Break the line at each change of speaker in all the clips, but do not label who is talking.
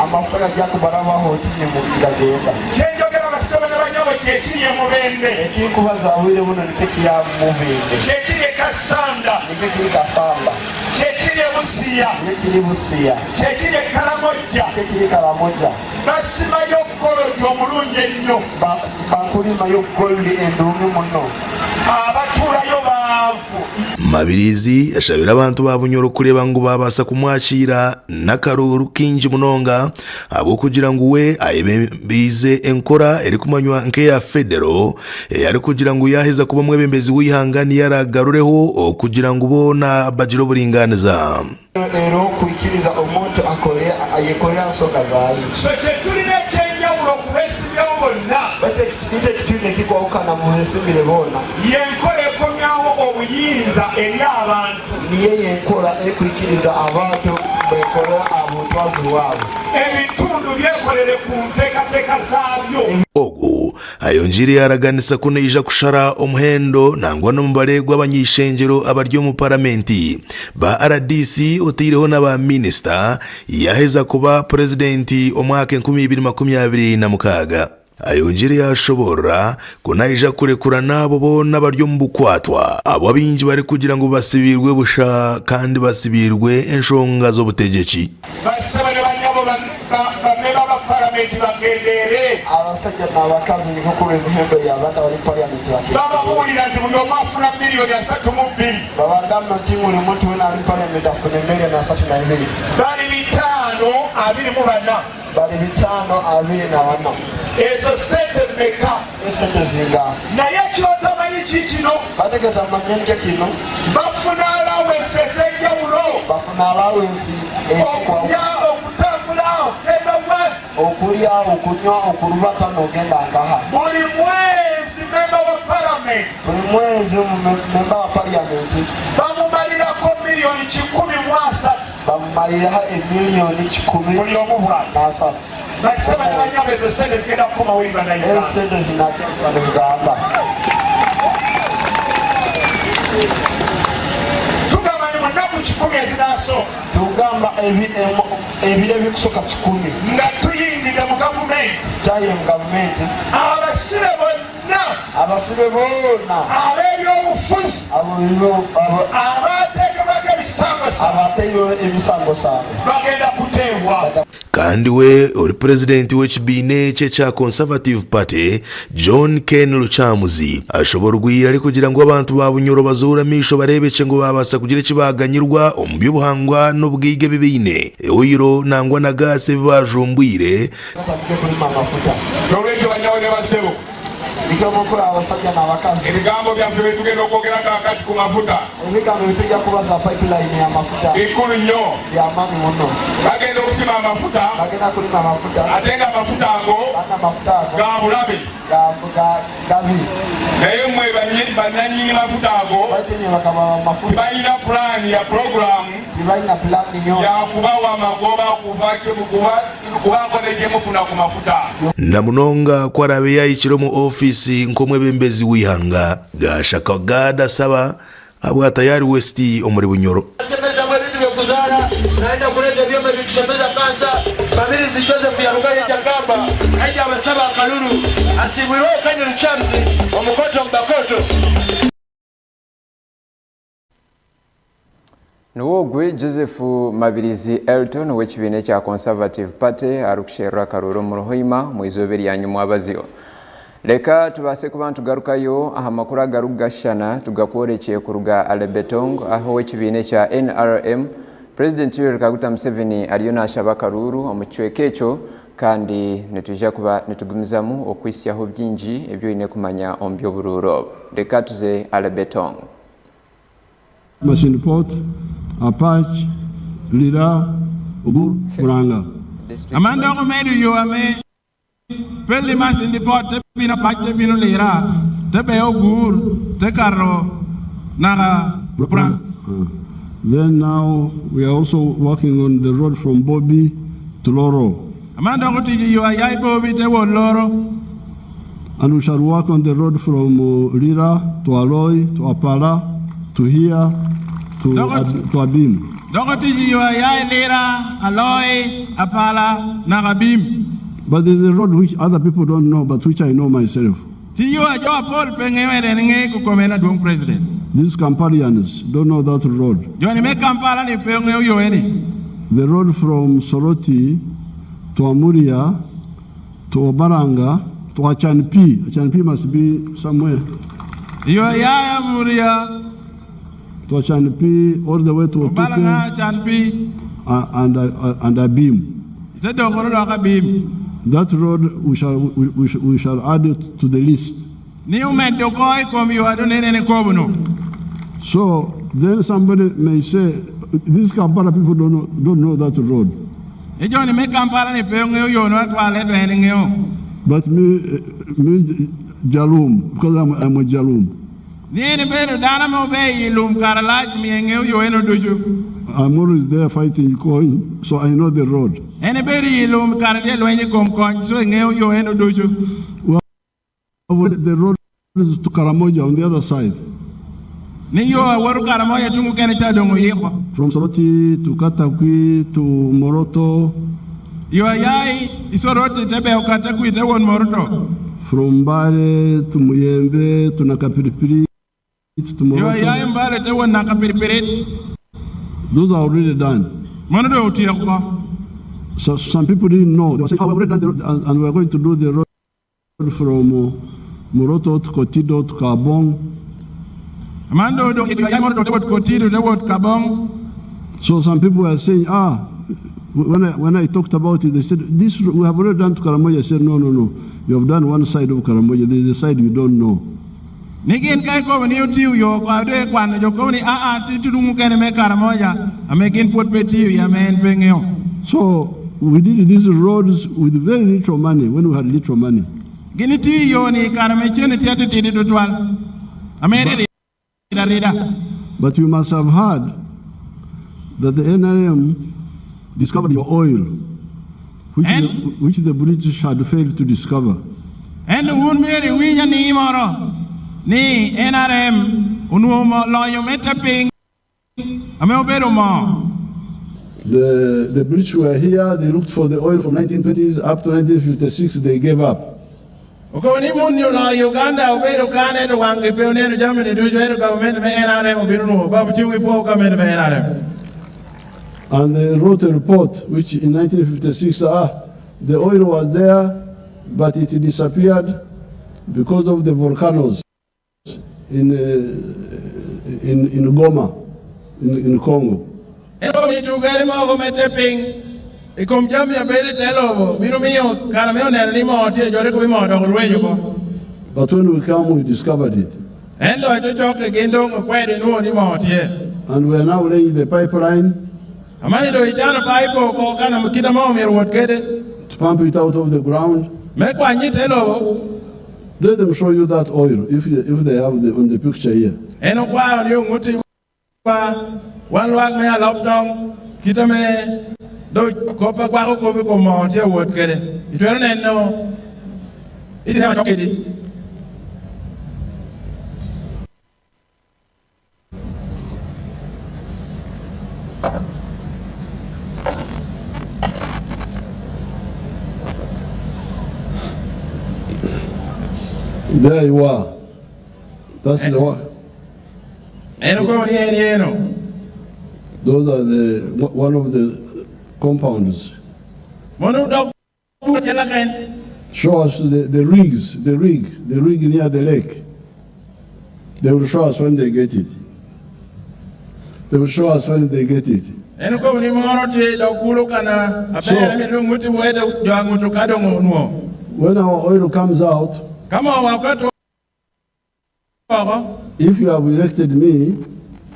amafuta gajja kubalabaho otinye mu gagenda
kyenjogera basaba n'abanyabo kyekiri mubende
ekikubaza awire buno nikekiri mubende
kyekiri kasanda
nikekiri kasanda
kyekiri busiya
nikekiri busiya
kyekiri kalamojja
nikekiri kalamojja
basimayo golodi omulungi ennyo
bakulimayo goldi endungi muno
abatulayo baavu.
Mabirizi ashabira abantu babunyoro kureba ngo babasa kumwakira n'akaruru kingi munonga abo kugira ngo we ayebembize enkora eri kumanywa nke ya federo yari kugira ngo yaheza kuba mwebembezi wihangani yaragarureho kugira ngo bona bajiro buringaniza
ero kwikiriza omuntu akore ayekorera soka zayi
so chetulina chenjawulo kubesimbyewo bonna
bate kitine kikwawukana mu nsimbire bona
yenkole ekomyawo obuyinza eri abantu
niye yenkola ekwikiriza abantu bekola abutwazi wabo
ebitundu byekolere ku nteekateeka zaabyo
ogu ayonjiri araganisa kuneija kushara omuhendo nangwa n'omubare gw'abanyishengero abaryo mu parlamenti ba RDC otireho n'aba minister yaheza kuba presidenti omwaka 2026 ayonjiri yashobora kunaija kurekura nabo bona baryo mu bukwatwa abo abinji bari kugira ngo basibirwe busha kandi basibirwe enshonga z'obutegeki
basaba n'abanyabo bameba ba parlamenti bagendere
abasajja n'abakazi nikukuba emihembo y'abantu abali parliamenti
bababuulira nti buli omu afuna miliyoni 32
babagamba nti buli muntu wena ali parliamenti afuna miliyoni 32
bali 524
bali 524
ezo sente mmeka
esente zinga
naye kyotamanyi kikino
bategeza amanyenje kino
bafuna alawensi ez'enjawulo
bafuna alawensi
okulya okutambula okugenda
okulya okunywa okulubata n'ogenda ngaha
buli mwezi memba wa palamenti
buli mwezi memba wa palamenti
bamumalirako miliyoni 13
bamumaliraho emiliyoni 10
buli omu bw'ati basaba ne banyabo ezo sente zigenda kukoma wuli bannayuganda
esente zinakyakula n'uganda
tugamba ni mu nnaku 10 ezinaaso
tugamba ebiro ebikusooka 10
nga tuyingidde mu gavumenti
taye mu gavumenti
abasibe bonna
abasibe boona
ab'ebyobufuzi abateekebwako
ebisangosango
bagenda kuteebwa
kandi we ori president w'ekibiine kye kya Conservative Party John Ken Luchamuzi ashoborwira ari kugira ngo abantu babunyoro bazura misho barebece ngo babasa kugira kibaganyirwa omu by'ubuhangwa n'ubwige bibiine oiro nangwa na gase bibajumbwire
n'olwekyo banyawo ne basebo
bigamokula abasajja n'abakazi
ebigambo byaffe betugenda okwogera kakati ku mafuta
ebigambo bitujja kubaza pipeline y'amafuta
bikulu nnyo
byamaanyi muno
bagenda okusima amafuta
bagenda kulima amafuta
ate nga amafuta ago ga bulabe
gabi
naye mmwe bannannyini mafuta ago tibalina pulaani ya puroguramu yakubawa magoba kubako nejemufuna ku mafuta
namunonga kwarabe yayikiro mu ofisi nkomwebembezi wihanga gashaka gada saba abwa tayari West Omuri Bunyoro
kuzara naenda kuleta vyombo vikishembeza kansa Mabirizi Joseph ya Rugaye Jagamba aje abasaba Kalulu asibwiwe kanye Luchamzi omukoto mbakoto
Nuwogwe Joseph Mabirizi Elton w'ekibiine kya Conservative Party arukusherra Karuru mu Ruhima mu izoberi yanyuma abazio leka tubase kuba tugarukayo aha makuru agarugashana tugakworekeye kuruga Alebtong aho w'ekibiine kya NRM President Yoweri Museveni ariyo nashaba Karuru omuchwekecho kandi netujja kuba netugumizamu okwisyaho byinji ebyo ine kumanya ombyo bururo leka tuze Alebtong
Machine Port Apache Lira Obu Furanga
Amanda Omeri yo ame Peli Machine Port Pina Apache Pino Lira Tebe Ogur Tekaro Naga Furanga.
Then now we are also working on the road from Bobby to Loro.
Amanda Otiji yo ayai Bobby te wo Loro.
And we shall work on the road from Lira to Aloy to Apala to here to Abim.
Dogoti you ya lera aloy apala nagabim.
But there's a road which other people don't know, but which I know myself.
Ti you a jo Paul pengewere nge ku komena dung president.
These Camparians don't know that road.
Joni me Kampala ni pengew Yoweri.
The road from Soroti to Amuria to Obaranga to Achanpi. Achanpi must be somewhere.
You ya Amuria
to Achanpi all the way to
Obaranga Achanpi
and Abim. That road we shall add it to the list. So then somebody may say, these Kampala people don't know that road. But me Jalum, because I'm a Jalum. Omuri is there fighting coin, so I know the road. Well, the road is to Karamoja on the other side. From Soroti to Katakwi to Moroto. From Bale to Muyembe to Nakapiripiri to Moroto. Those are already done. So some people didn't know. They were saying, oh, we've already done the road, and we're going to do the road from Moroto to Kotido to Kabong. So some people were saying, when I talked about it, they said, this we have already done to Karamoja. I said, no. You have done one side of Karamoja. There is a side you don't know. So we did these roads with very little money, when we had little money. But you must have heard that the NRM discovered your oil, which the British had failed to discover. And the British were here, they looked for the oil from 1920s up to 1956, they gave up. And they wrote a report, which in 1956, the oil was there, but it disappeared because of the volcanoes in Goma, in Congo. But when we come, we discovered it. And we are now laying the pipeline to pump it out of the ground. Let them show you that oil, if they have on the picture here. There you are. That's the one. Those are one of the compounds. Show us the rig near the lake. They will show us when they get it. They will show us when they get it. So, when our oil comes out, if you have elected me,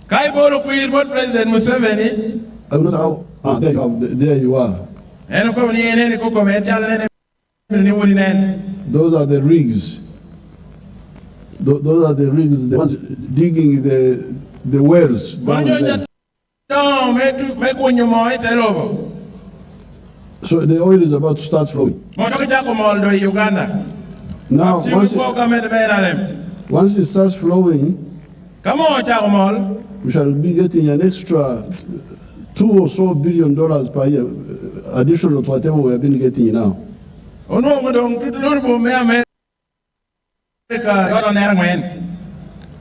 President Museveni, I will not have, there you are. Those are the rigs. Those are the rigs, the ones digging the wells down there. So the oil is about to start flowing. Now, once it starts flowing, we shall be getting an extra $2 or so billion per year, additional to whatever we have been getting now.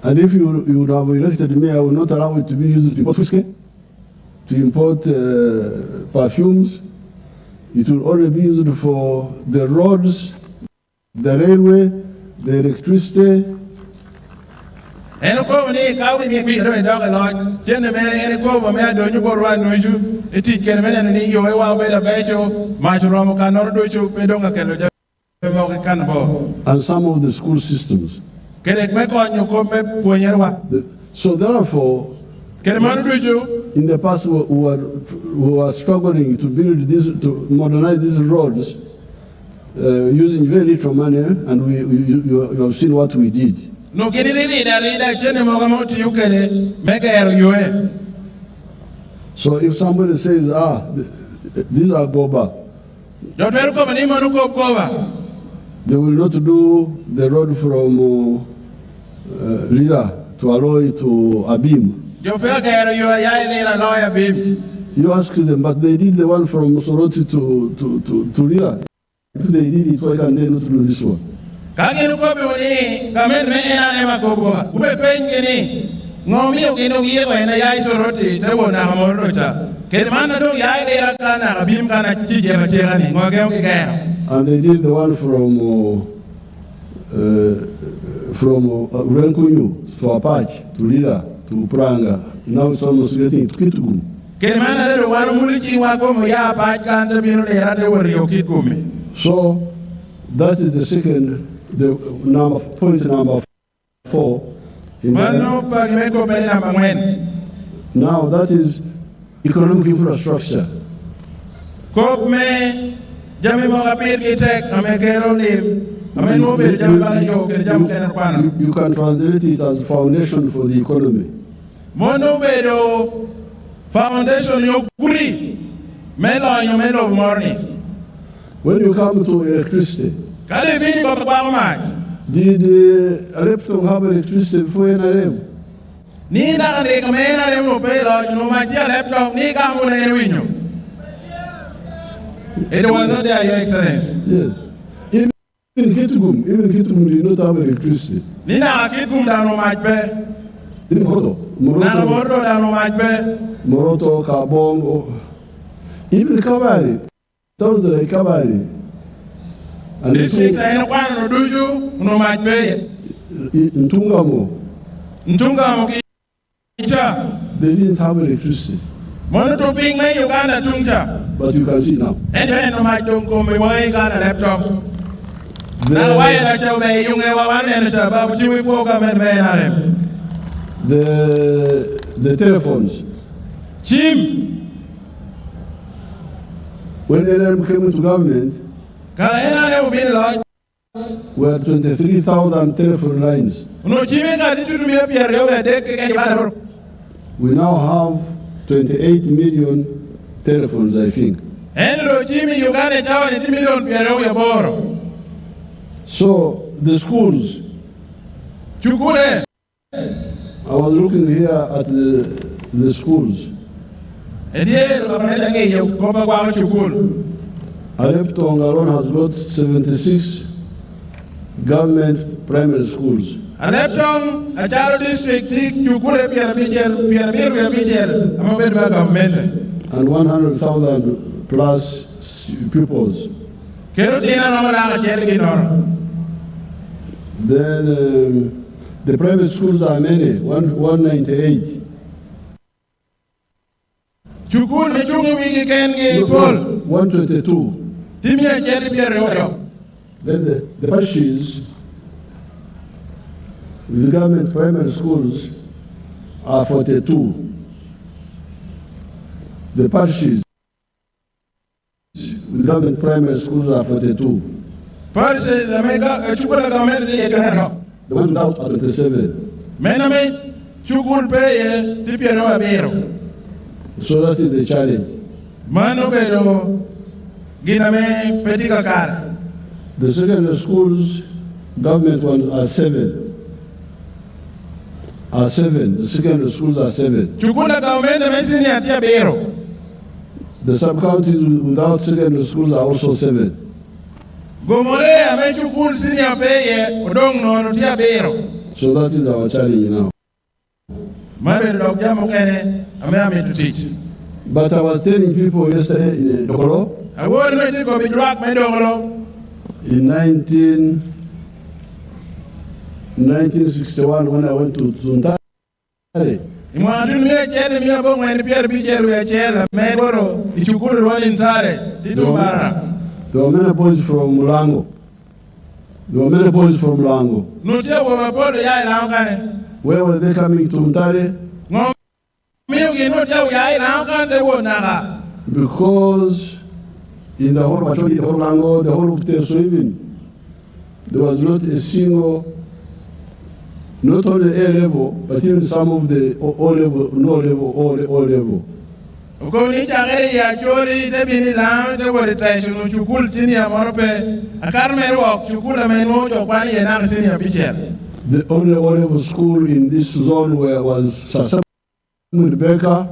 And if you would have elected me, I would not allow it to be used to import whiskey, to import perfumes. It will only be used for the roads, the railway, the electricity. And some of the school systems. So therefore, in the past we were struggling to build this, to modernize these roads using very little money, and you have seen what we did. So if somebody says, these are Goba, they will not do the road from Lira to Aloy to Abim. You ask them, but they did the one from Soroti to Lira. If they did it, why can they not do this one? And they did the one from Renkunyu to Apache to Lira to Pranga. Now it's almost getting to Kitgum. So that is the second, point number 4. Now that is economic infrastructure. You can translate it as foundation for the economy. When you come to electricity, did Alebtong have electricity before NRM?
It was not there, Your Excellency.
Yes. Even Kitgum did not have electricity. Even Moroto, Kabong, even Kabari. Those are Kabari. And
this is
Ntungamo. They didn't have electricity. But you can see now. The telephones. When NRM came into government, we had 23,000 telephone lines. We now have 28 million telephones, I think. So the schools. I was looking here at the schools. Alebtong alone has got 76 government primary schools.
Alebtong, a child district,
and 100,000 plus pupils. Then the private schools are many, 198. 122. Then the parishes with government primary schools are 42. The parishes with government primary schools are 42.
Parishes, the
one without are 27. So that is the challenge. The secondary schools, government ones are 7. The secondary schools are 7. The sub-counties without secondary schools are also 7.
Gomore amechukul senior peye odong no tia bero.
So that is our challenge now.
Mabe dog jamo kene ame to teach.
But I was telling people yesterday in Dokolo,
I want to go be drag me Dokolo.
In 1961, when I went to Zuntare, there were many boys from Mulango. Where were they coming to Zuntare? Because in the whole of Mulango, the whole of Tesoibin, there was not a single, not only A level, but even some of the O level, no level, O level. The only O level school in this zone was Sasam with Becca,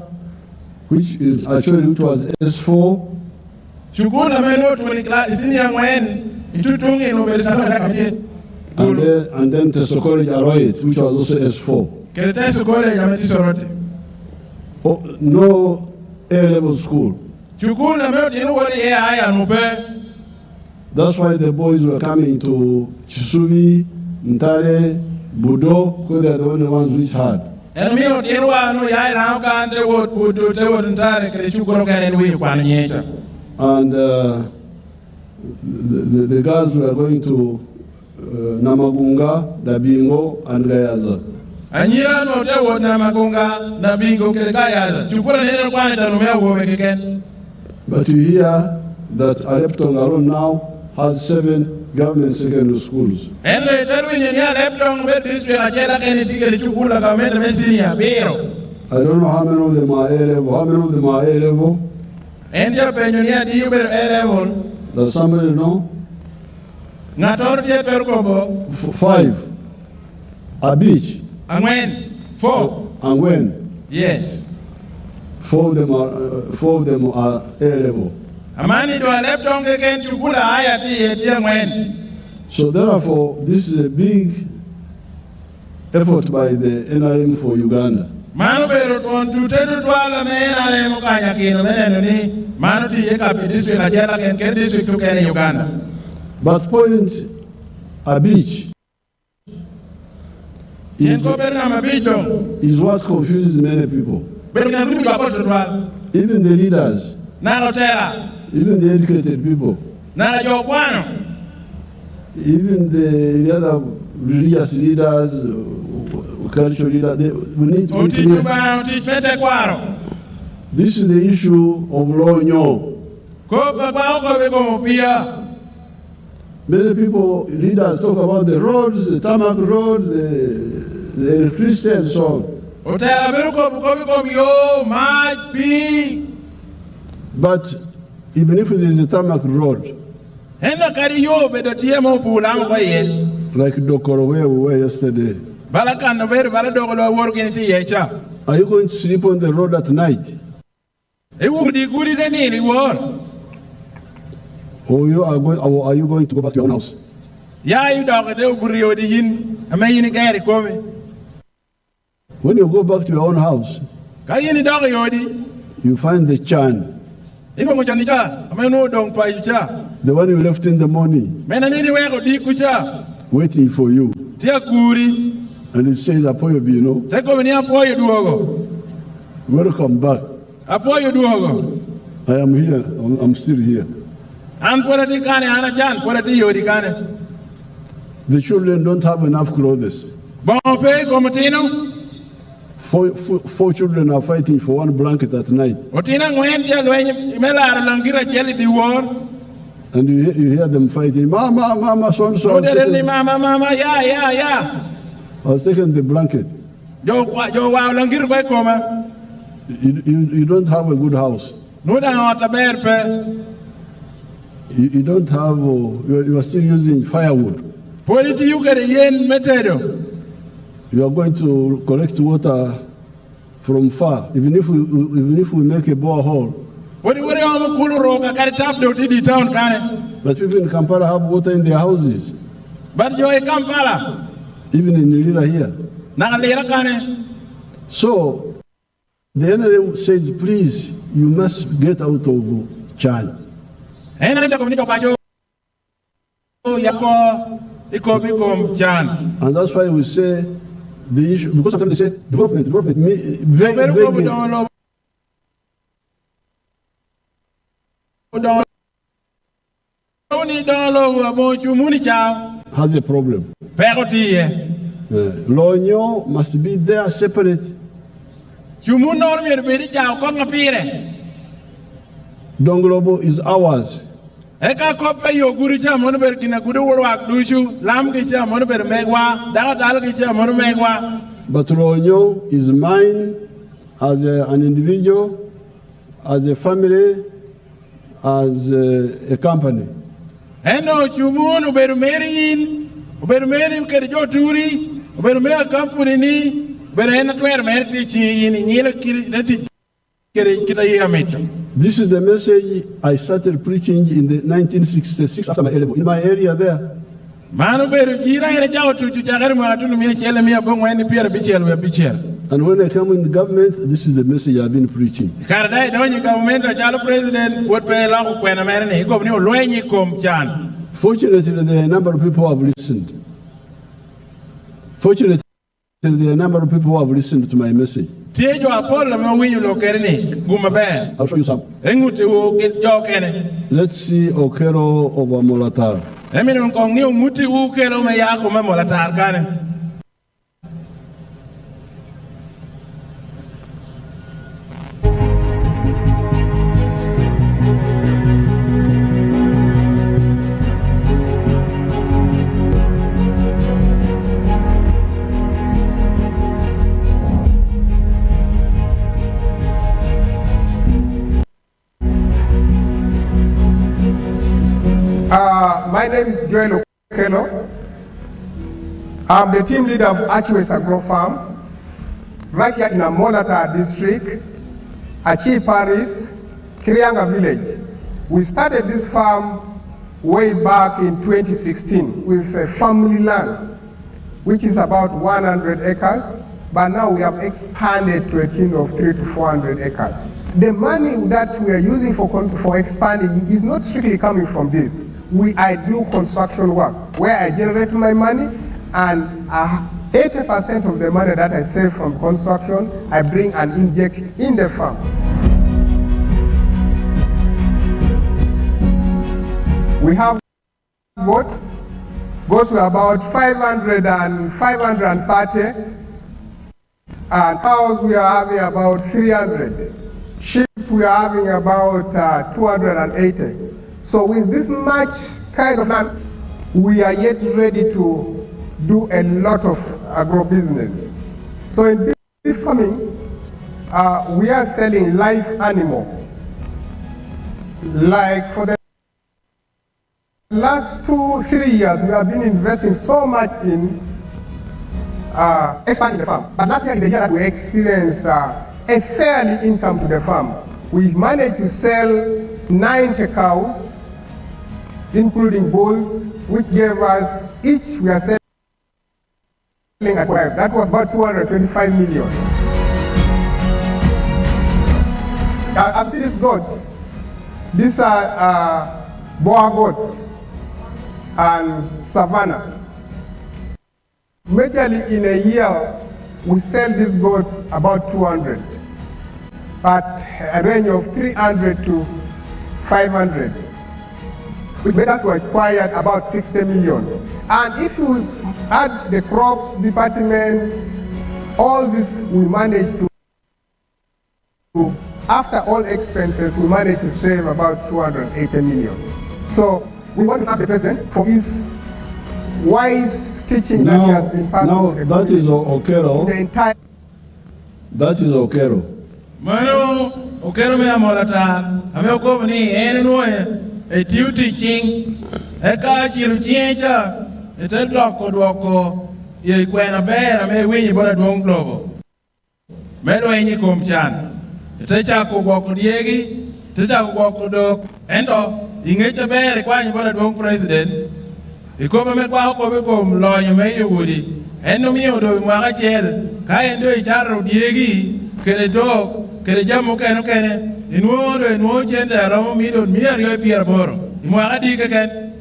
which was S4. And then Teso College Aroit, which was also S4. No A-level school. That's why the boys were coming to Chisubi, Ntare, Budo, because they are the only ones which had. And the girls were going to Namagunga, Dabingo, and Gayaza. But you hear that Alebtong alone now has 7 government secondary schools. I don't know how many of them are A-level. How many of them are A-level? Does somebody know? 5. A beach.
Four.
And when?
Yes.
4 of them are A-level. So therefore, this is a big effort by the NRM for Uganda. But Point a beach is what confuses many people. Even the leaders, even the educated people, even the other religious leaders, cultural leaders, we need to be clear. This is the issue of Lonyo. Many people, leaders, talk about the roads, the tarmac road, the electricity and so on. But even if it is a tarmac road, like Dokoro where we were yesterday, are you going to sleep on the road at night? Or are you going to go back to your own house? When you go back to your own house, you find the chan, the one you left in the morning, waiting for you. And it says, Apoyo Bino, welcome back. I am here, I'm still here. The children don't have enough clothes. 4 children are fighting for 1 blanket at night. And you hear them fighting, Mama, Mama, so and so. I was taking the blanket. You don't have a good house. You don't have, you are still using firewood. You are going to collect water from far. Even if we make a borehole,
What do you want to roka kari tap do di town kane?
But people in Kampala have water in their houses.
But you in Kampala.
Even in Nilira here.
Na lira kane.
So the NRM says, please, you must get out of Chad.
And
that's why we say the issue, because sometimes they say development, very has a problem. L'Union must be there separate. Donglobo is ours. But L'Union is mine as an individual, as a family, as a company. This is the message I started preaching in the 1966 after my A-level, in my area there. And when I come in the government, this is the message I've been preaching. Fortunately, there are a number of people who have listened. Fortunately, there are a number of people who have listened to my message. I'll show you some. Let's see Okero over Molatar.
My name is Joel Okelo. I'm the team leader of Achwes Agro Farm, right here in Amolata district, Achi Paris, Krianga village. We started this farm way back in 2016 with a family land, which is about 100 acres, but now we have expanded to a team of 300 to 400 acres. The money that we are using for expanding is not strictly coming from this. I do construction work where I generate my money, and 80% of the money that I save from construction, I bring and inject in the farm. We have goats. Goats are about 530, and cows we are having about 300. Sheep we are having about 280. So with this much kind of land, we are yet ready to do a lot of agro-business. So in beef farming, we are selling live animal. Like for the last 2-3 years, we have been investing so much in expanding the farm. But last year is the year that we experienced a fairly income to the farm. We've managed to sell 90 cows, including bulls, which gave us each, we are selling at 5. That was about 225 million. I've seen these goats. These are Boer goats and Savannah. Majorly in a year, we sell these goats about 200, at a range of 300 to 500. Which made us to acquire about 60 million. And if you add the crops department, all this we managed to, after all expenses, we managed to save about 280 million. So we want to thank the President for his wise teaching that he has been passed on.
Now, that is Okero.
The entire.
That is Okero.
Mano, Okero me amolata. Ame okobni ene noye. A duty king, a catcher changer, a deadlock or dwoko, ye quena bear, may win about a one globo. Medo any com chan, a teacher walk on yegi, tita ko do endo ingete bere kwa nyibola do president ikoba me kwa ko be ko mlonyo me yudi eno mi odo mo ga chel ka endo I charo diegi kele do kele jamu keno kene inwo jenda ro mi do mi ari pier boro mo ga di ke ken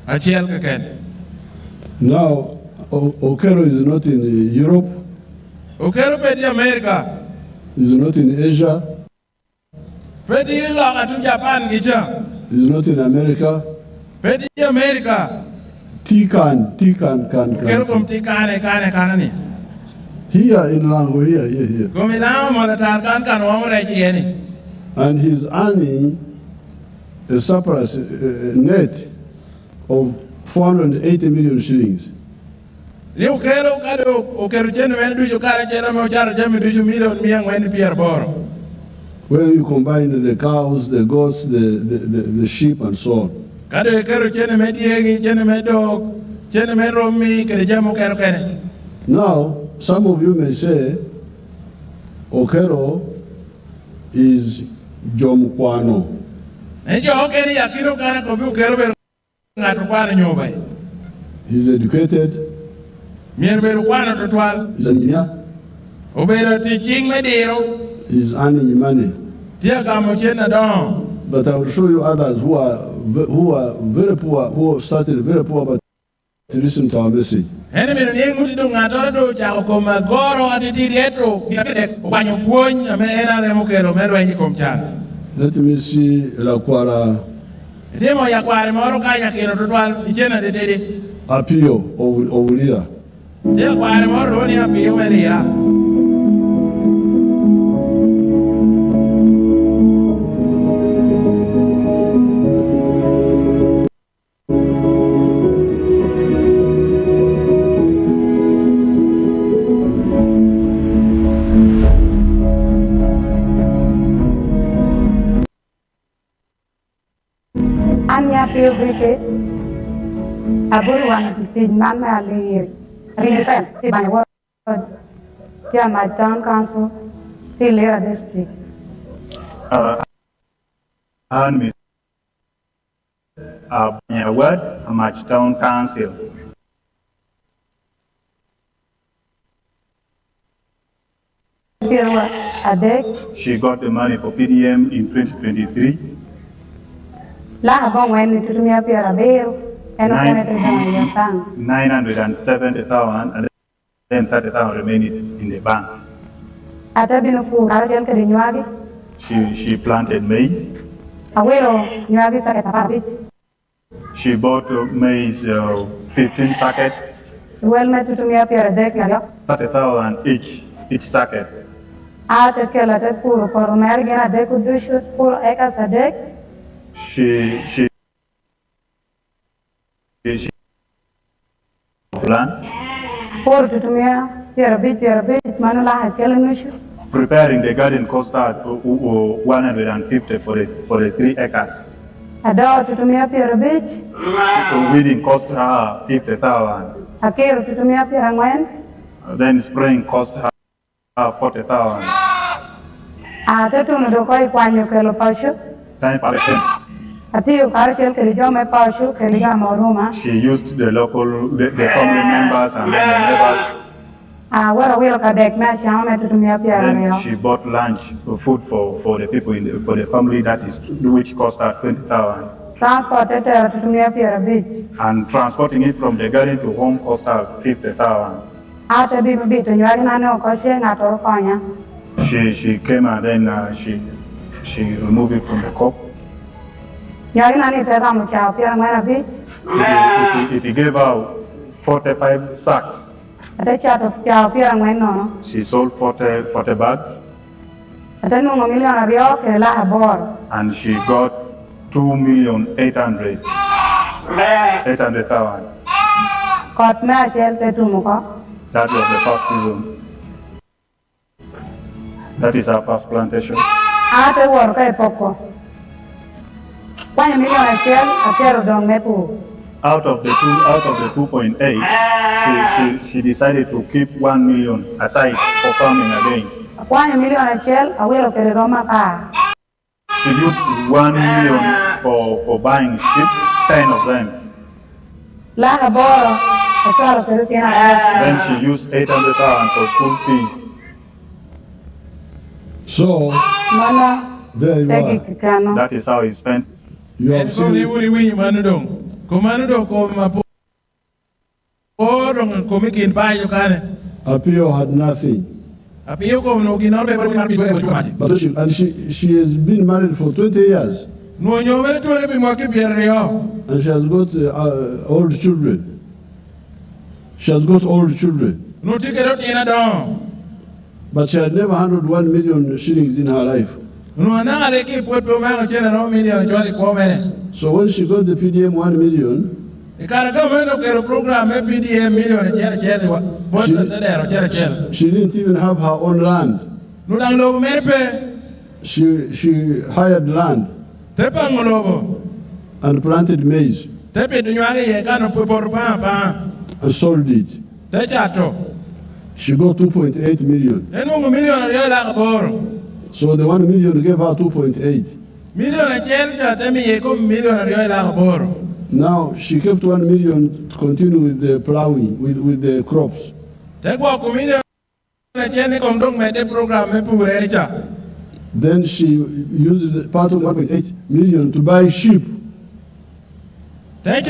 a chel ke ken.
Now Okero is not in Europe.
Okero pedi America.
Is not in Asia.
Pedi lo ga tu Japan gicha.
Is not in America.
Pedi America.
Tikan.
Okero kom tikane ni.
Here in Lango, here.
Gomina mo tar kan wo re ni.
And he's earning a surplus net of 480 million shillings.
Okero chen men du kare chen mo jar jem du million miang wen pier boro.
When you combine the cows, the goats, the sheep and so on.
Kado okero chen me diegi chen me dog chen me romi kere jamo kero kene.
Now, some of you may say, Okero is Jomkwano. He's educated. He's an engineer. He's earning money. But I will show you others who are very poor, who started very poor, but listen to our message. Let me see Lakwara Apio Oulira.
my town council, Tilera district.
And word, my town council. She got the money for PDM in 2023. 970,000 and then 30,000 remaining in the bank. She planted maize. She bought maize 15 sackets. 30,000 each sacket. She land. Preparing the garden cost her 150 for the 3 acres. Weeding cost her 50,000. Then spraying cost her 40,000. Time for the she used the local, the family members and then the neighbors. Then she bought lunch, food for the people for the family, that is which cost her 20,000. And transporting it from the garden to home cost her 50,000. She came and then she removed it from the cup. It gave out 45 sacks. She sold 40 bags. And she got 2,800,000. That was the first season. That is our first plantation. Out of the 2.8, she decided to keep 1 million aside for farming again. She used 1 million for buying ships, 10 of them. Then she used 800,000 for school fees.
So, there you are.
That is how he spent.
You have seen. Apio had nothing. But she has been married for 20 years. And she has got old children. She has got old children. But she had never handled 1 million shillings in her life. So when she got the PDM 1 million, she didn't even have her own land. She hired land and planted maize and sold it. She got 2.8 million. So the 1 million gave her 2.8. Now she kept 1 million to continue with the plowing, with the crops. Then she used part of 1.8 million to buy sheep. And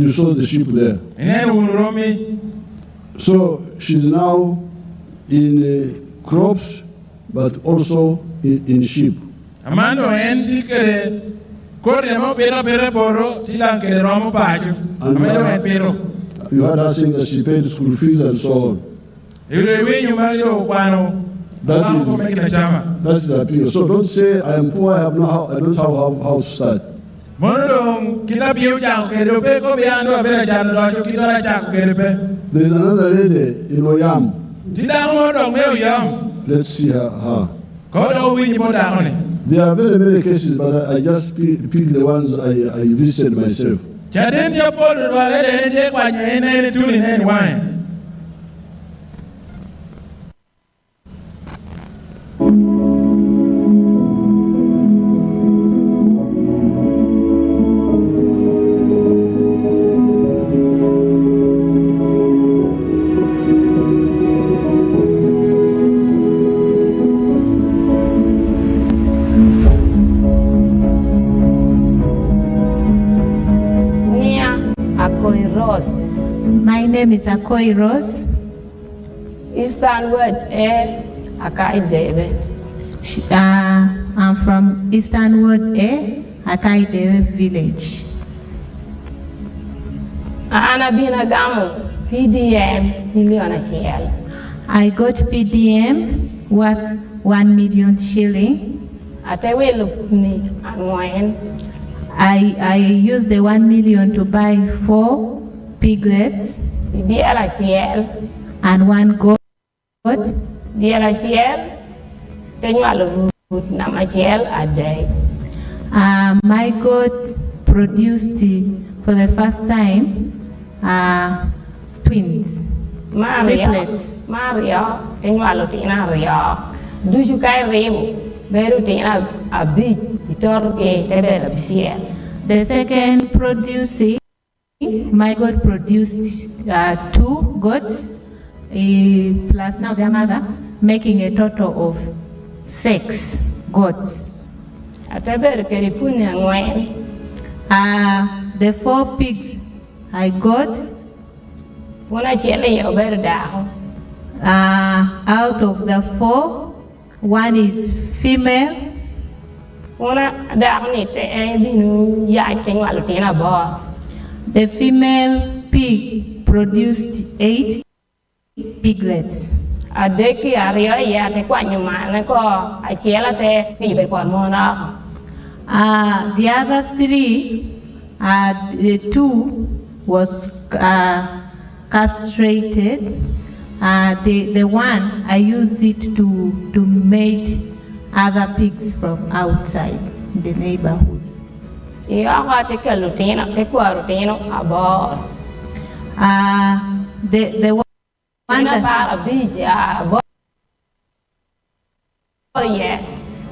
you saw the sheep there. So she's now in crops, but also in sheep. And you heard her saying that she paid school fees and so on. That is the appeal. So don't say I am poor, I don't have how to start. There is another lady in Oyam. Let's see her. There are very many cases, but I just pick the ones I visited myself.
My name is Akoi Rose.
Easternwood Air, Akai Debe.
I'm from Easternwood Air, Akai Debe village.
Ana Binagamu, PDM, million shell.
I got PDM worth 1 million shilling.
At a will and wine.
I used the 1 million to buy 4 piglets and 1 goat. My goat produced for the first time twins, triplets. The second producing, my goat produced 2 goats plus now their mother, making a total of 6 goats. The 4 pigs I got, out of the 4, 1 is female. The female pig produced 8 piglets. The other 3, the 2 was castrated. The 1 I used it to mate other pigs from outside the neighborhood. The one that
ye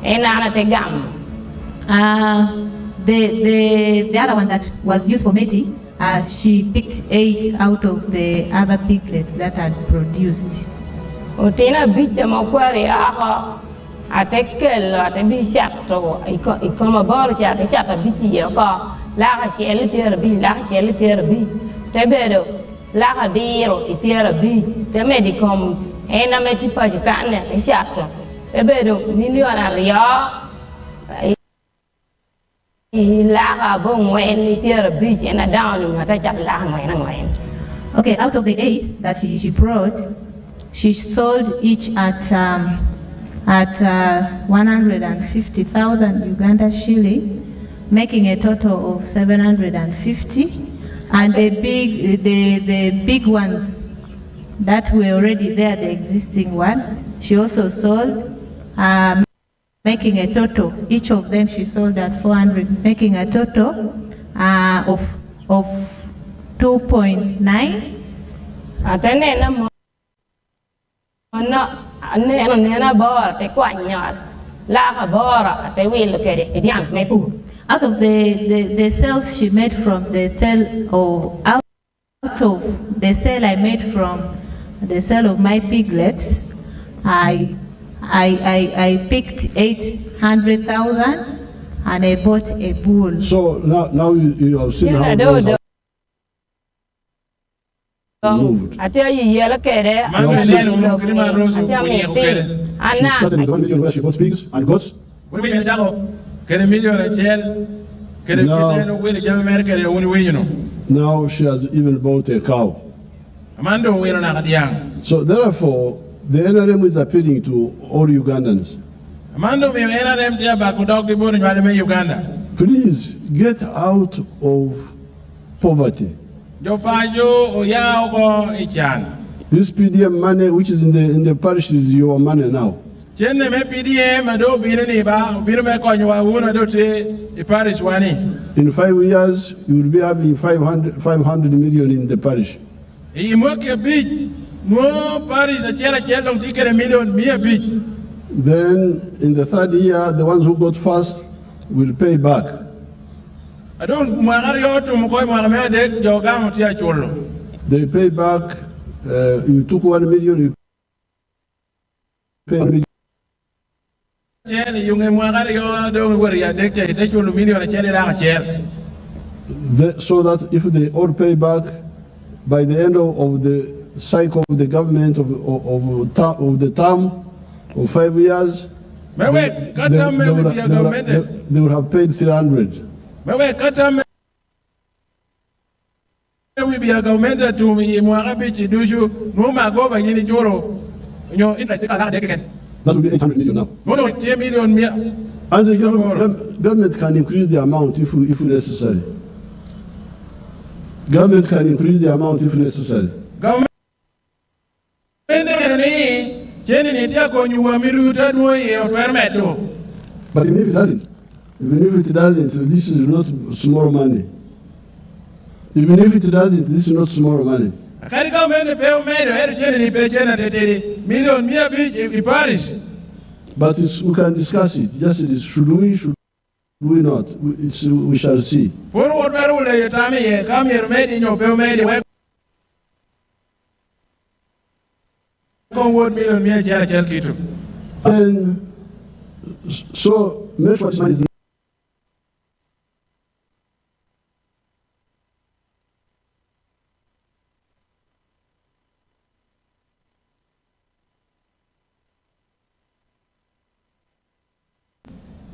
ena te gam.
The other one that was used for mating, she picked 8 out of the other piglets that had produced.
Utina bicha makwari aha atekel atebi shakto ikoma bor cha te chata bichi ye ko la ga shele ter bi la shele ter bi tebedo la ga biro itiera bi te medikom ena meti pa jikane te shakto tebedo miliona ria la bong wen itiera bi ena down mata chat la ngwen.
Okay, out of the 8 that she brought, she sold each at 150,000 Uganda shilling, making a total of 750. And the big ones that were already there, the existing one, she also sold, making a total. Each of them she sold at 400, making a total of 2.9. Out of the cells she made from the cell, or out of the cell I made from the cell of my piglets, I picked 800,000 and I bought a bull.
So now you have seen how those are moved.
I tell you, yellow kere.
She started in 1 million where she bought pigs and goats. Now she has even bought a cow. So therefore, the NRM is appealing to all Ugandans. Please get out of poverty. This PDM money which is in the parish is your money now. In 5 years, you will be having 500 million in the parish. Then in the 3rd year, the ones who got first will pay back. They pay back, you took 1 million, you pay 1 million. So that if they all pay back, by the end of the cycle of the government of the term of 5 years, they would have paid 300. That will be 800 million now. And the government can increase the amount if necessary. Government can increase the amount if necessary. But even if it doesn't, this is not small money. Even if it doesn't, this is not small money. But we can discuss it. Just should we not? We shall see. And so make sure this money is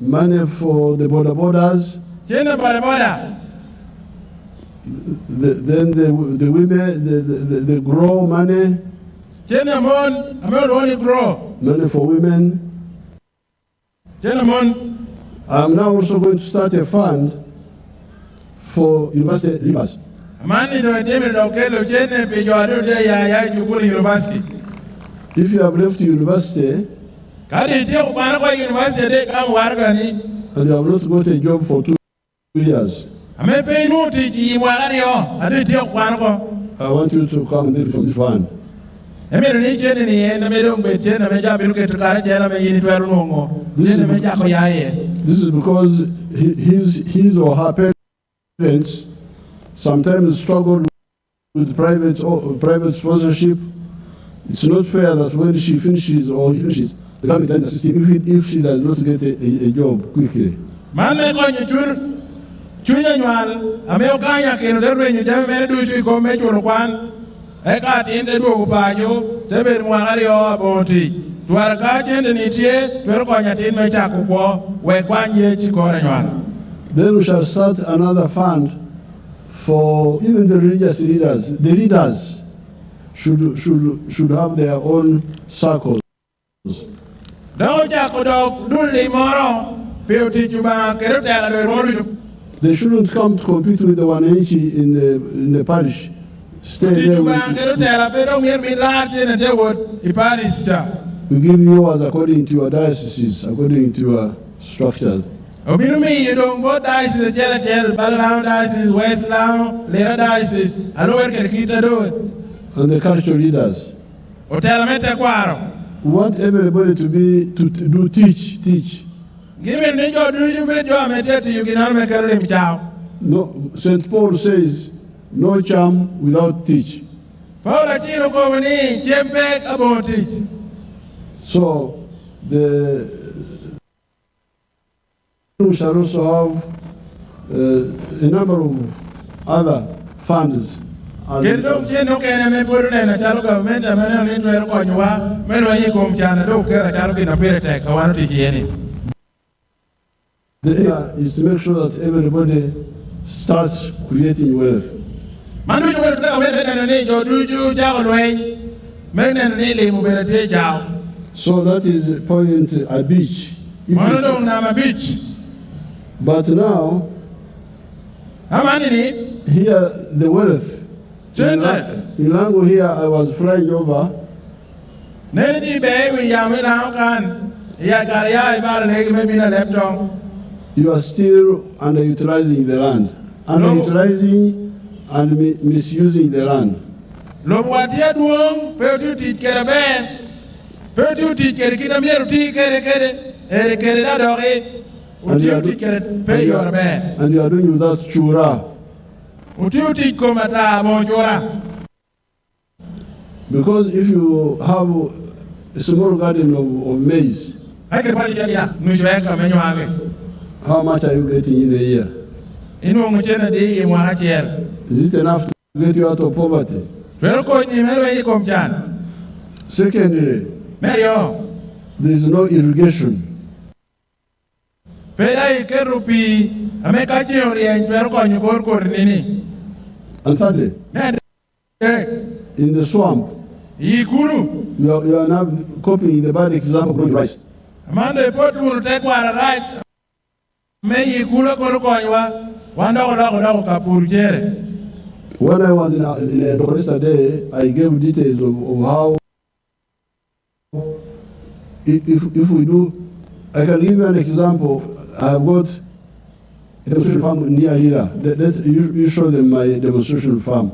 money for the borders. Then the women, the grow money. Money for women. I'm now also going to start a fund for university leavers. If you have left university and you have not got a job for 2 years, I want you to come maybe from this fund.
Emero ni chene ni ena medong bete na meja biru ketukare jela me yini tweru nongo. This
is because his or her parents sometimes struggle with private sponsorship. It's not fair that when she finishes or he finishes, the government can assist him if she does not get a job quickly.
Man me konye chunya nyual ame okanya keno derwe nyu jame mere duitu ko me chulo kwan eka tinde duogo panyo teber mwangari o aboti twar ka chende nitie twero konya tin me chako kwo we kwanye chikore nyual.
Then we shall start another fund for even the religious leaders. The leaders should have their own circles. They shouldn't come to compete with the Wananchi in the parish. Stay there. We give yours according to your dioceses, according to your structures.
You don't go diocese, Balaam diocese, West Lao, Lera diocese, and where can he do it?
And the cultural leaders. We want everybody to do teach.
Give me you cannot make a child.
No, St. Paul says, no charm without teach. So we shall also have a number of other funds. The idea is to make sure that everybody starts creating wealth. So that is point a beach. But now, here the wealth. In Lango here, I was flying over. You are still underutilizing the land. Underutilizing and misusing the land. And you are doing without chura. Because if you have a small garden of maize, how much are you getting in a year? Is it enough to get you out of poverty? Secondly, there is no irrigation. And thirdly, in the swamp, you are now copying the bad example of growing rice. When I was in a Doresta day, I gave details of how, if we do, I can give you an example. I have got a demonstration farm near Lira. You show them my demonstration farm.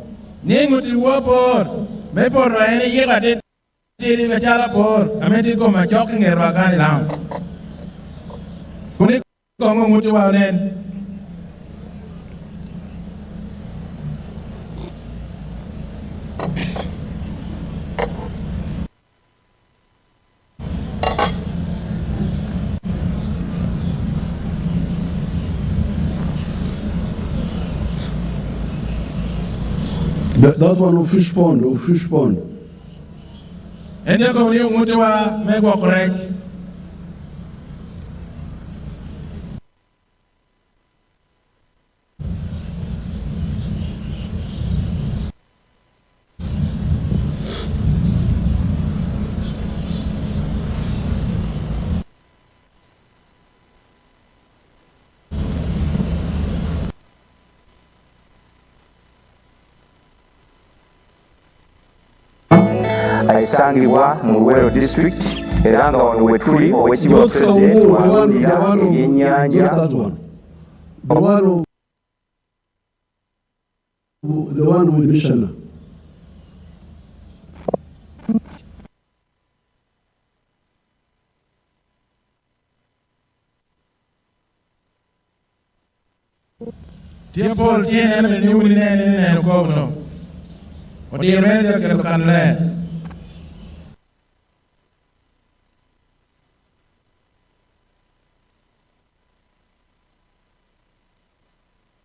That one of fish pond,
And then go you want to make what correct.
Aisangibwa mu Luwero district era nga wano wetuli owekitiibwa pulezidenti wawulira ebyennyanja.
The one with Missioner.
Dear Paul, dear enemy, you will never go no. What dear man, you can learn.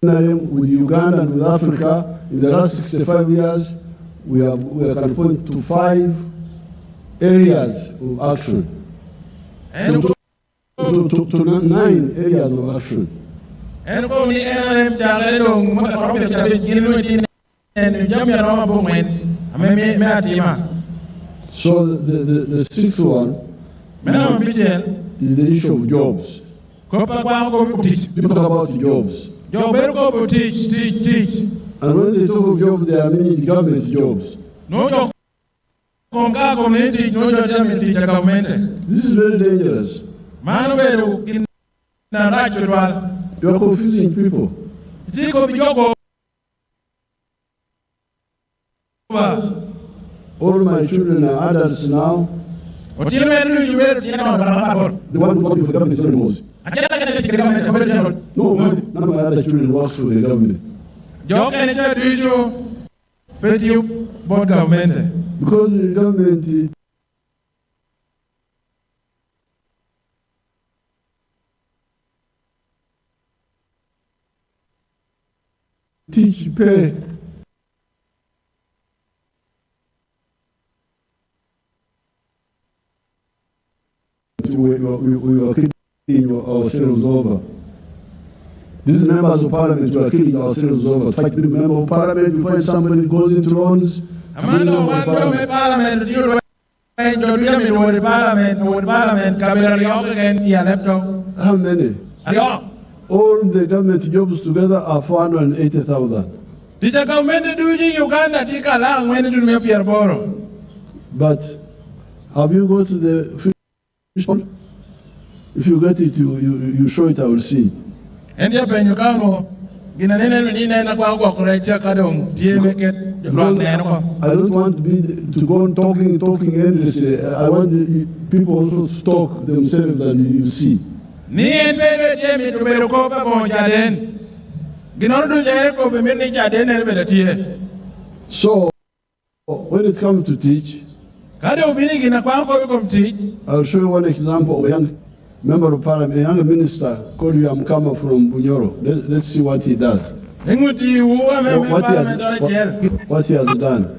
With Uganda and with Africa, in the last 65 years, we can point to 5 areas of action, to 9 areas of action. So the 6th one is the issue of jobs. People talk about jobs. And when they talk of jobs, they are meaning government jobs. This is very dangerous. You are confusing people. All my children are adults now. The one working for the government is not most. No, none of my other children works for the government. Because the government teach, pay. We are killing ourselves over. These members of parliament, we are killing ourselves over. Fight with member of parliament, you find somebody goes into loans. How many? All the government jobs together are 480,000. But have you go to the fish pond? If you get it, you show it, I will see. I don't want to go on talking endlessly. I want the people also to talk themselves and you see. So, when it comes to teach, I'll show you one example of a young member of parliament, a young minister called Yamkama from Bunyoro. Let's see what he does. What he has done.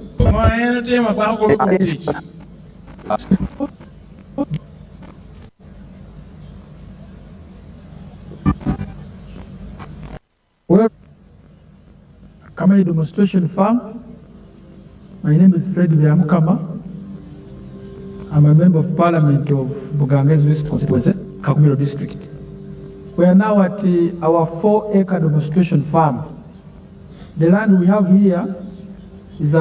Well, Kamai Demonstration Farm. My name is Fred Yamkama. I'm a member of Parliament of Buganges West Constituency, Kakumiro District. We are now at our 4-acre demonstration farm. The land we have here is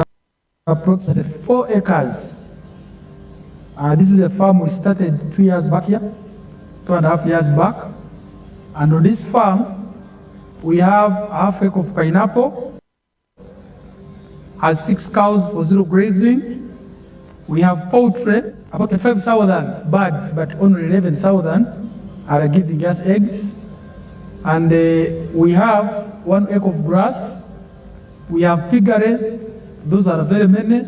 approximately 4 acres. This is a farm we started 2 years back here, 2.5 years back. And on this farm, we have half acre of pineapple, has 6 cows for 0 grazing. We have poultry, about 5,000 birds, but only 11,000 are giving us eggs. And we have 1 acre of grass. We have piggery, those are very many.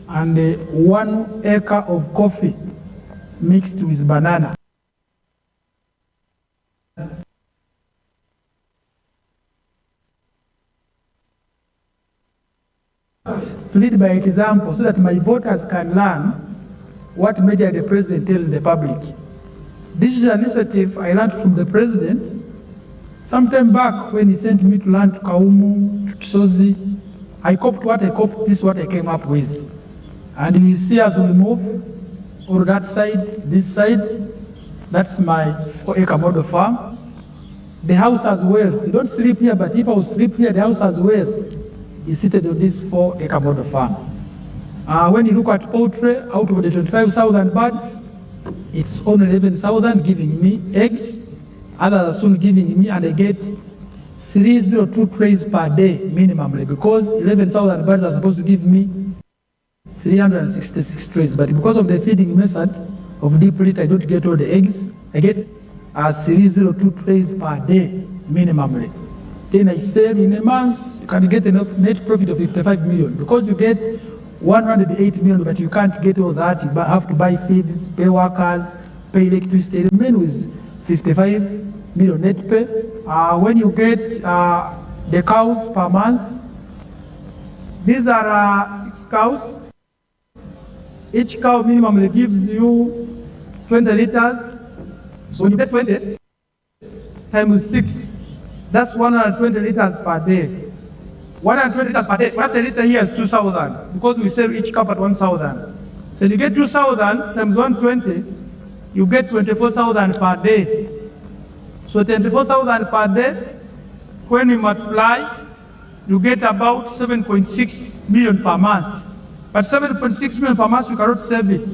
And 1 acre of coffee mixed with banana. To lead by example so that my voters can learn what media the president tells the public. This is an initiative I learned from the president sometime back when he sent me to learn to Kaumu, to Kisozi. I copied what I copied, this is what I came up with. And you see as we move over that side, this side, that's my 4-acre model farm. The house as well. You don't sleep here, but if I sleep here, the house as well is seated on this 4-acre model farm. When you look at poultry, out of the 25,000 birds, it's only 11,000 giving me eggs. Others are soon giving me, and I get 302 trays per day minimally, because 11,000 birds are supposed to give me 366 trays, but because of the feeding method of deep litter, I don't get all the eggs. I get 302 trays per day minimally. Then I sell in a month, you can get a net profit of 55 million because you get 108 million, but you can't get all that. You have to buy feeds, pay workers, pay electricity. The remain with 55 million net pay. When you get the cows per month, these are 6 cows. Each cow minimally gives you 20 liters. So when you get 20 times 6, that's 120 liters per day. 120 liters per day. First a liter here is 2,000 because we sell each cup at 1,000. So you get 2,000 times 120, you get 24,000 per day. So 24,000 per day, when you multiply, you get about 7.6 million per month. But 7.6 million per month, you cannot save it.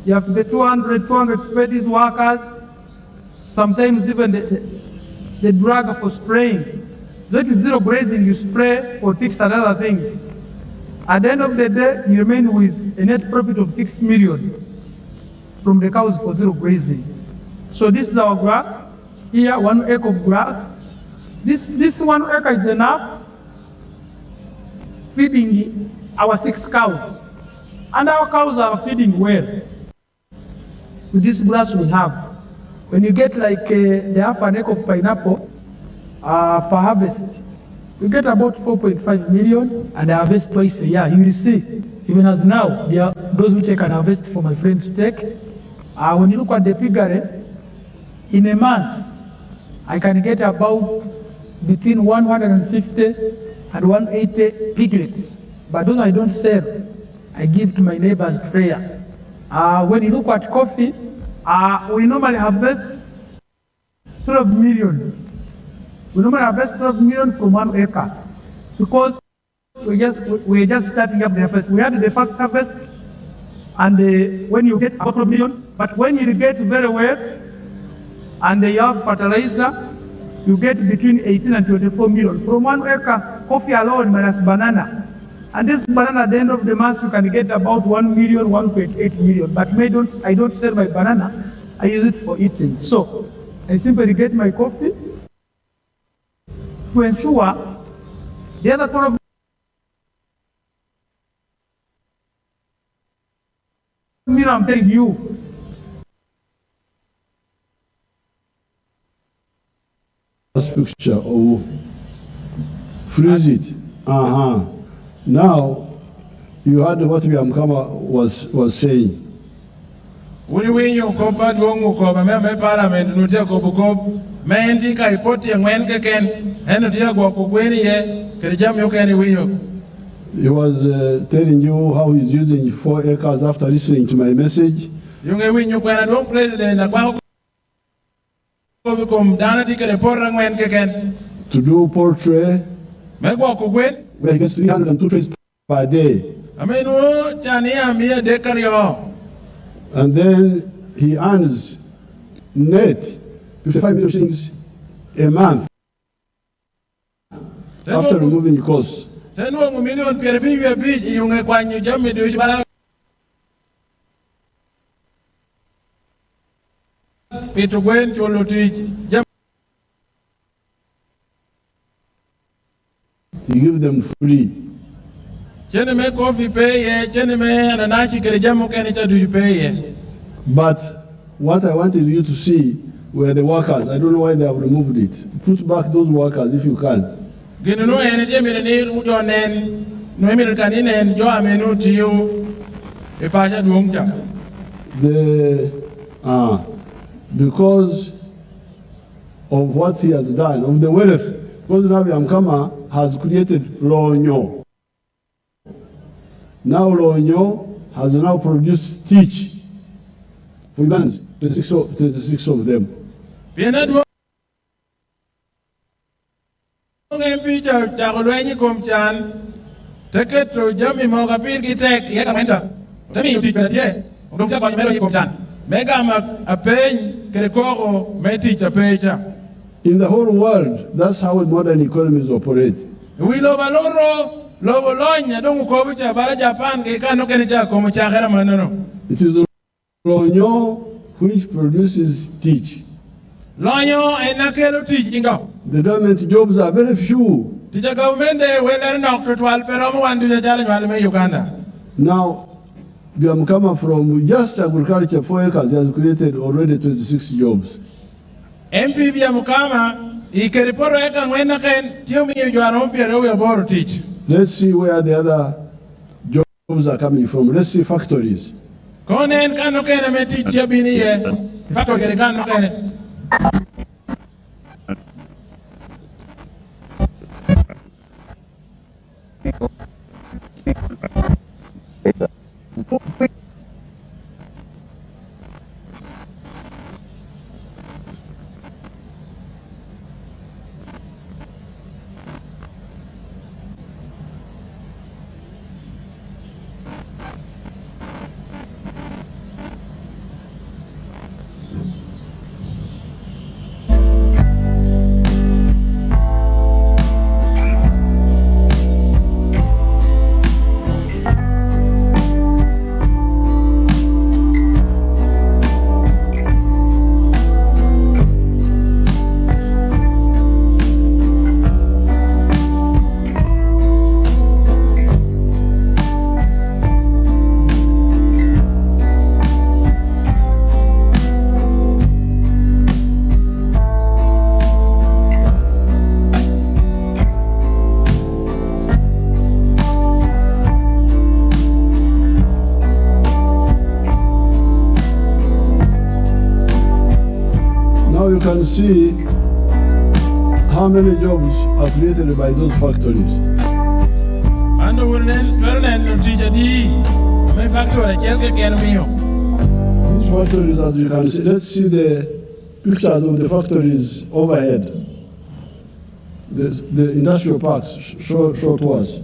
You have to pay 200 to pay these workers, sometimes even the drug for spraying. That is zero grazing, you spray for ticks and other things. At the end of the day, you remain with a net profit of 6 million from the cows for zero grazing. So this is our grass. Here, 1 acre of grass. This 1 acre is enough feeding our 6 cows. And our cows are feeding well. With this grass we have. When you get like the half an acre of pineapple per harvest, you get about 4.5 million and I harvest twice a year. You will see, even as now, there are those which I can harvest for my friends to take. When you look at the piggery, in a month, I can get about between 150 and 180 piglets. But those I don't sell, I give to my neighbors prayer. When you look at coffee, we normally harvest 12 million. We normally harvest 12 million from 1 acre because we're just starting up the harvest. We had the first harvest, and when you get about 12 million, but when you irrigate very well, and you have fertilizer, you get between 18 and 24 million. From 1 acre, coffee alone minus banana. And this banana at the end of the month, you can get about 1 million, 1.8 million. But I don't sell my banana, I use it for eating. So I simply get my coffee to ensure the other 12 million I'm telling you.
This picture, oh, freeze it. Now, you heard what Mkama was saying.
Uri winyo kopa duongu kopa me parliament nutia kobuko me indika ipoti ngwen keken eno dia gwa kugweni ye kerjam yo keni winyo.
He was telling you how he's using 4 acres after listening to my message.
Yunge winyo kwa na president na kwa kobuko mdana dikere porra ngwen keken.
To do poultry.
Me gwa kugweni.
Where he gets 302 trays per day. And then he earns net 55 million shillings a month after removing the costs. You give them free. But what I wanted you to see were the workers. I don't know why they have removed it. Put back those workers if you can. Because of what he has done, of the wealth, because Nabi Amkama has created Lonyo. Now Lonyo has now produced Teach for Ugandans, 26 of them. In the whole world, that's how modern economies operate.
lobo lonya dongu kobu cha bara Japan ke kano kene cha komo cha khera manono.
It is Lonyo which produces teach.
Lonyo enakelo teach ingo.
The government jobs are very few.
Tija government weler nok to 12 pero mo wandu ja jale wale me Uganda.
Now, Biamkama from just agriculture 4 acres has created already 26 jobs.
MP Biamkama ikeriporo eka ngwena ken tiyo mi jwaro mpere we boro teach.
Let's see where the other jobs are coming from. Let's see factories.
Konen kano kene me teach ya bini ye. Factory kano kene.
You can see how many jobs are created by those factories. These factories, as you can see, let's see the pictures of the factories overhead. The industrial parks, show to us.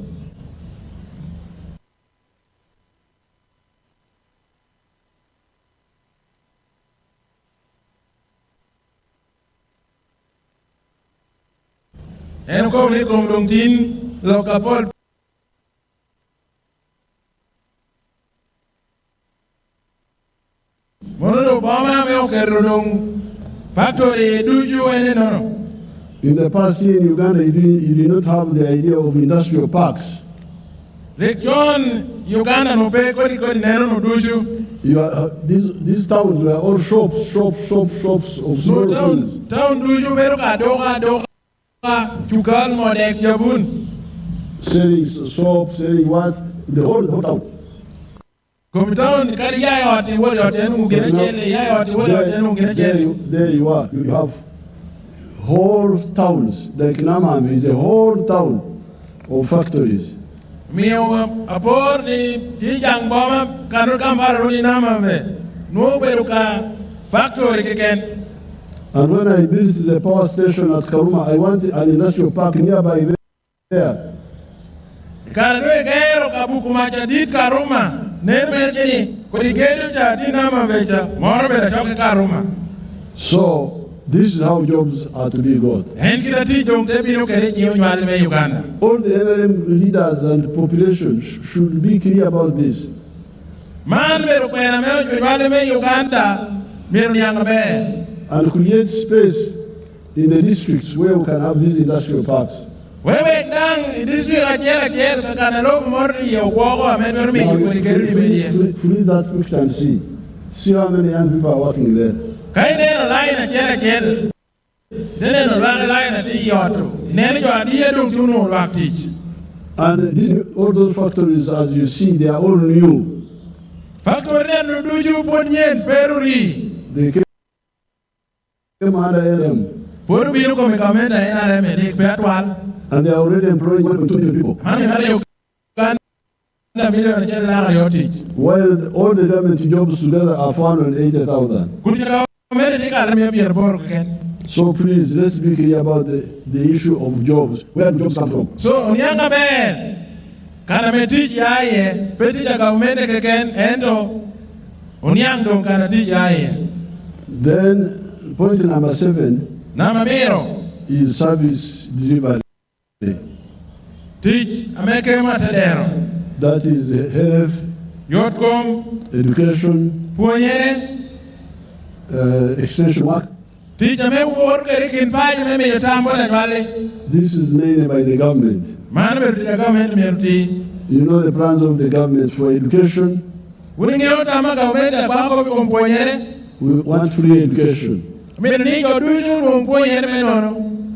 En ko ni kom dong tin lo kapol mono Obama me o kero dong factory duju ene no.
In the past year in Uganda, you did not have the idea of industrial parks.
Region Uganda no pe ko nero no duju.
These towns were all shops of small things.
Town duju pero ka do Chugal modek jabun.
Selling soap, selling what? The whole town. There you are. You have whole towns. Like Namam is a whole town of factories.
Apor ni Jijang Boma Kanukambara Runi Namame. No Beruka factory again.
And when I built the power station at Karuma, I wanted an industrial park nearby there.
Karwe gero kabuku majadit Karuma. Nemerjini kudigeru jadi nama beja. Morbe choke Karuma.
So this is how jobs are to be got.
All the
NRM leaders and population should be clear about this. And create space in the districts where we can have these industrial parks. Now, please that picture and see how many young people are working there. And all those factories, as you see, they are all new. They came under LM. And they are already employing 120 people. While all the government jobs together are 480,000. So please, let's be clear about the issue of jobs. Where the jobs come from.
So,
then, point number 7 is service delivery. That is health, education, extension work. This is mainly by the government. You know the plans of the government for education. We want free education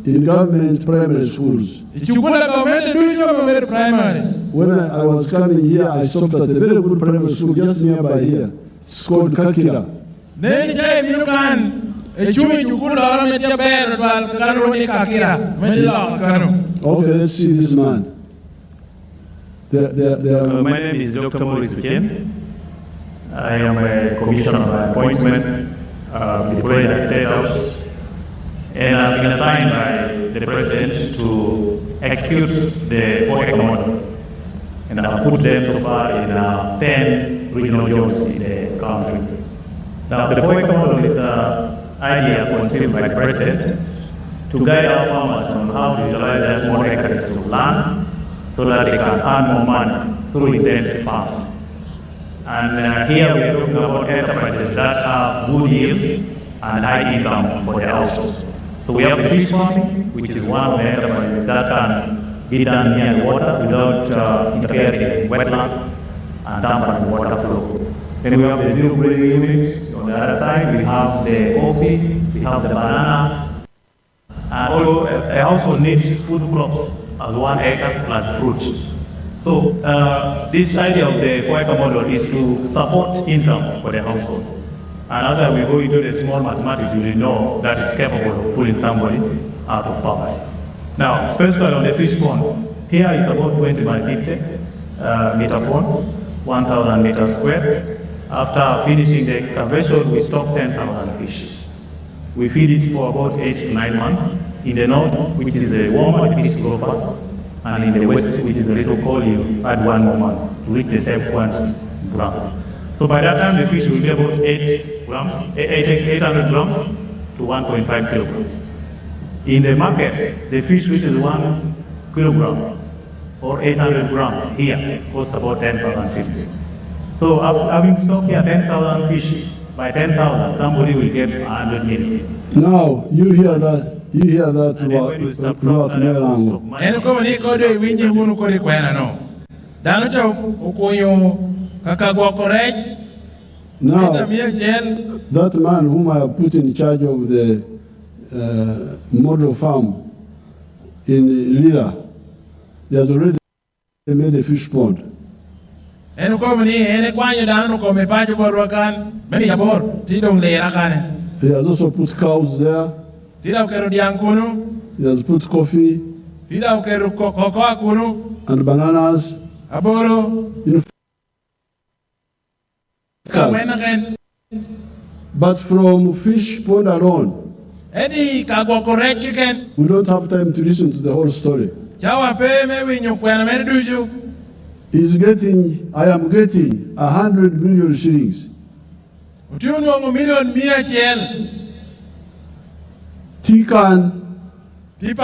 in government primary schools. When I was coming here, I stopped at a very good primary school just nearby here. It's called Kakira. Okay, let's see this man.
My name is Dr. Museveni. I am a commissioner of appointment deployed at State House, and I've been assigned by the President to execute the 4 acre model. And I've put them so far in 10 regional jobs in the country. Now, the 4 acre model is an idea conceived by the President to guide our farmers on how to utilize their small acres of land so that they can earn more money through intensive farming. And here we are talking about enterprises that have good yields and high income for their households. So we have the fish farming, which is one of the enterprises that can be done near the water without interfering in wetland and damping water flow. Then we have the zero grazing unit. On the other side, we have the coffee, we have the banana, and also a household needs food crops as 1 acre plus fruits. So this idea of the 4 acre model is to support income for the household. And as we go into the small mathematics, you will know that is capable of pulling somebody out of poverty. Now, specifically on the fish pond, here is about 20 by 50 meter pond, 1,000 meters square. After finishing the excavation, we stock 10,000 fish. We feed it for about 8 to 9 months. In the north, which is a warmer, fish grow fast. And in the west, which is a little cold, you add 1 more month to reach the same quantity grams. So by that time, the fish will be about 800 grams to 1.5 kilograms. In the market, the fish which is 1 kilogram or 800 grams here costs about 10,050. So having stock here 10,000 fish, by 10,000, somebody will get 100 million.
Now, you hear that Now, that man whom I have put in charge of the model farm in Lira, he has already made a fish pond. He has also put cows there. He has put coffee and bananas. But from fish pond alone, we don't have time to listen to the whole story. I am getting 100 million shillings. Tikan. Not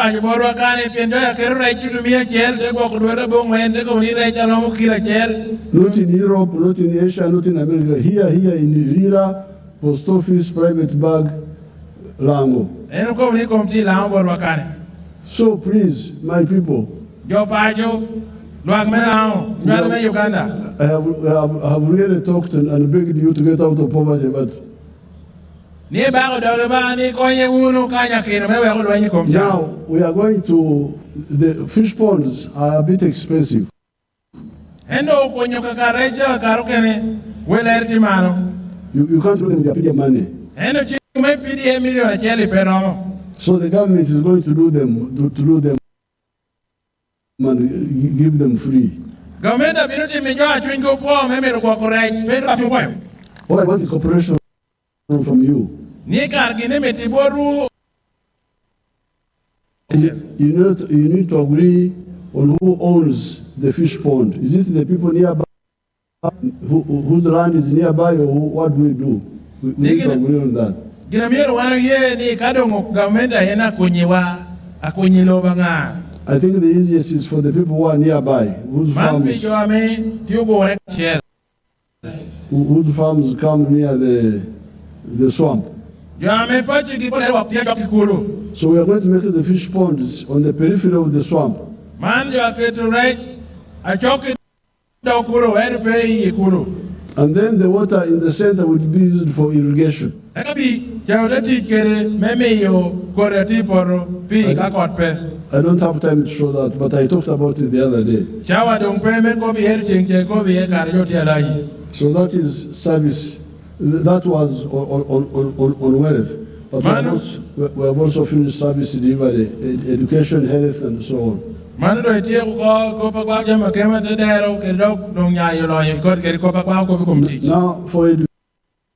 in Europe, not in Asia, not in America. Here in Lira, post office, private bag, Lango. So please, my people, I have really talked and begged you to get out of poverty, but now we are going to, the fish ponds are a bit expensive. You can't do them with your money. So the government is going to do them and give them free. All I want is cooperation from you. You need to agree on who owns the fish pond. Is this the people nearby, whose land is nearby, or what do we do? We need to agree on that. I think the easiest is for the people who are nearby, whose farms come near the swamp. So we are going to make the fish ponds on the periphery of the swamp. And then the water in the center will be used for irrigation. I don't have time to show that, but I talked about it the other day. So that is service. That was on wealth. But we have also finished service delivery, education, health, and so on. Now, for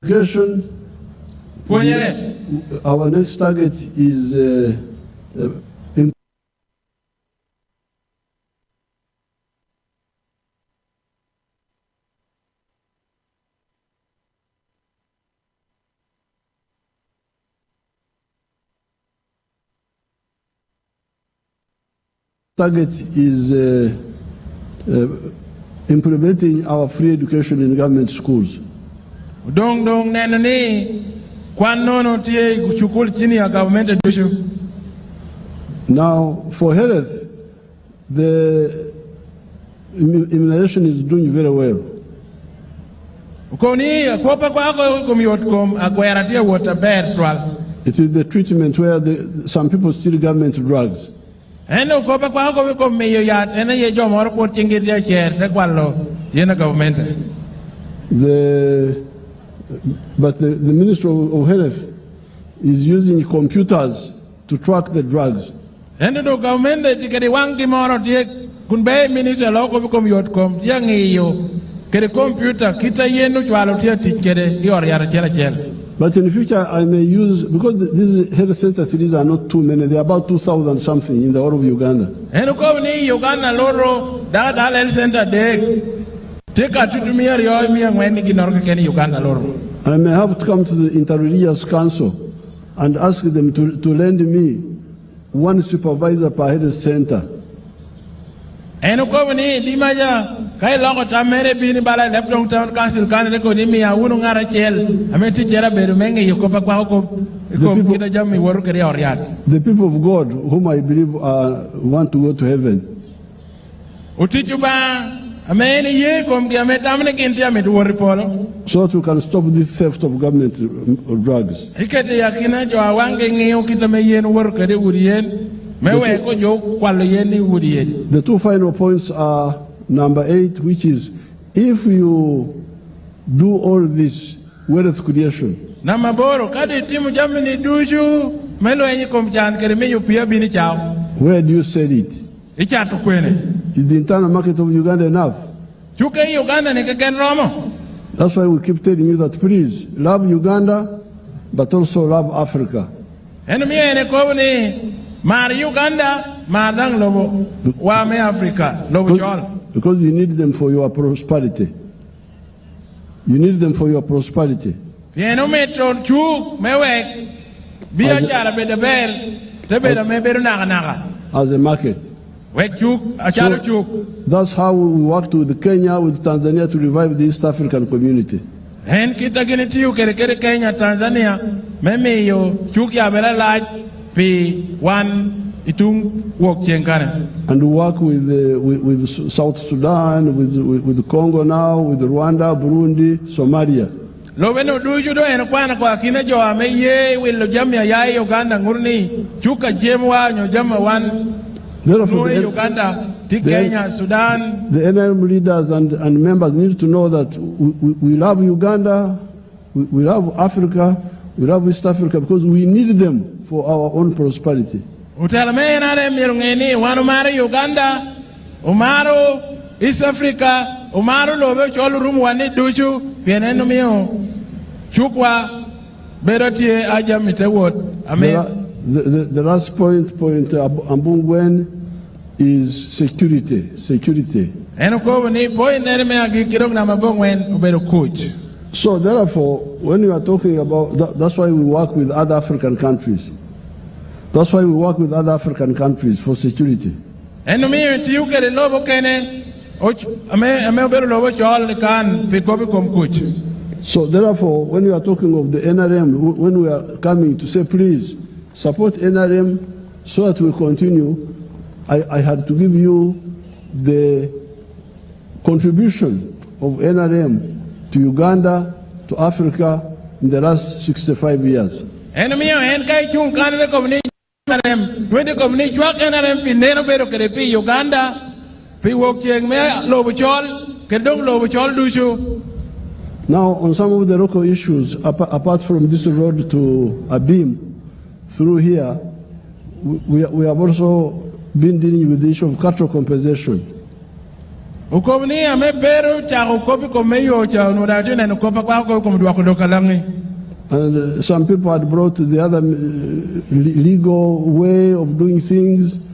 education, our next target is implementing our free education in government schools. Now, for health, the immunization is doing very well. It is the treatment where some people steal government drugs. But the Minister of Health is using computers to track the drugs. But in the future, I may use, because these health centers, these are not too many, they are about 2,000 something in the whole of Uganda. I may have to come to the Inter-Religious Council and ask them to lend me one supervisor per health center. So that the people of God, whom I believe want to go to heaven, so that we can stop this theft of government drugs. The two final points are number 8, which is if you do all this wealth creation, where do you sell it? Is the internal market of Uganda enough? That's why we keep telling you that please love Uganda, but also love Africa. Because you need them for your prosperity. You need them for your prosperity. As a market. So that's how we worked with Kenya, with Tanzania to revive the East African community. And work with South Sudan, with Congo now, with Rwanda, Burundi, Somalia. Therefore, the NRM leaders and members need to know that we love Uganda, we love Africa, we love East Africa because we need them for our own prosperity.
East Africa,
the last point Ambungwen, is security. So therefore, when you are talking about that's why we work with other African countries. That's why we work with other African countries for security.
eno miyo tiyu kede lobo kene ame obero lobo chol kan pikobi komkuch.
So therefore, when we are talking of the NRM, when we are coming to say, please support NRM so that we continue, I had to give you the contribution of NRM to Uganda, to Africa in the last 65 years.
Enemy and Kai Chung Canada community, when the community work NRM in Nero Kerepi, Uganda, P walking me, Lobuchol, Kedong Lobuchol Dushu.
Now, on some of the local issues, apart from this road to Abim, through here, we have also been dealing with the issue of cattle compensation. And some people had brought the other legal way of doing things.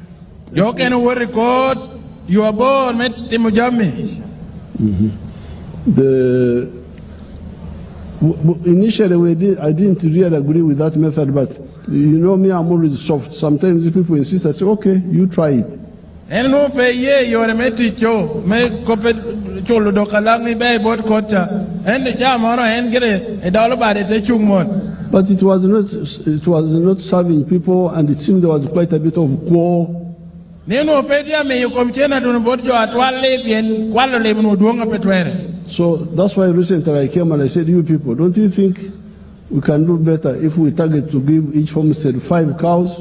You can record you are born met Timujami.
Initially, I didn't really agree with that method, but you know me, I'm always soft. Sometimes people insist. I say, okay, you try it.
And no pay ye, you are a meticho, make copy cholo dokalami bay board quota, and the jammer and get a dollar by the chumon.
But it was not serving people, and it seemed there was quite a bit of war.
Nino pedia may you come to Bojo at one lady and one lady no doing up at.
So that's why recently I came and I said, you people, don't you think we can do better if we target to give each homestead 5 cows?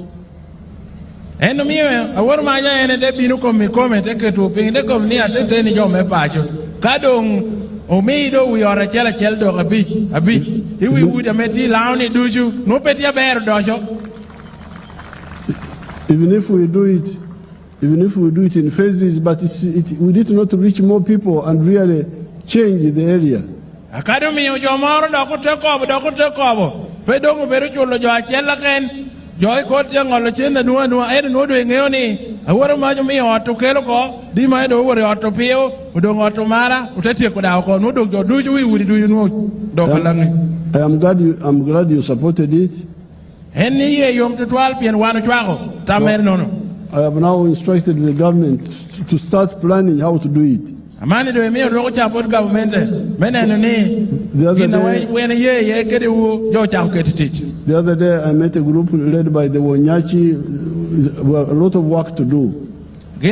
And me, I want my and a debut come take it to pay the company at the ten your mepacho. Kadong, Omedo, we are a child dog a bit. If we would have met the lounge, do you? No petia bear, dojo.
Even if we do it in phases, but we need not reach more people and really change the area.
Academy of Jomar, Doctor Cobo, Pedong Berucho, Joachella, Joy Cotian or Lachin, and one who I don't know doing any. I would imagine me or to Keloko, Dima over or to Pio, who don't want to Mara, who take it out, no do you know, Dr.
I'm glad you supported it.
Any year you have to 12 and 1 travel, Tamer no.
I have now instructed the government to start planning how to do it.
The
other day I met a group led by the Wanyachi, a lot of work to do. But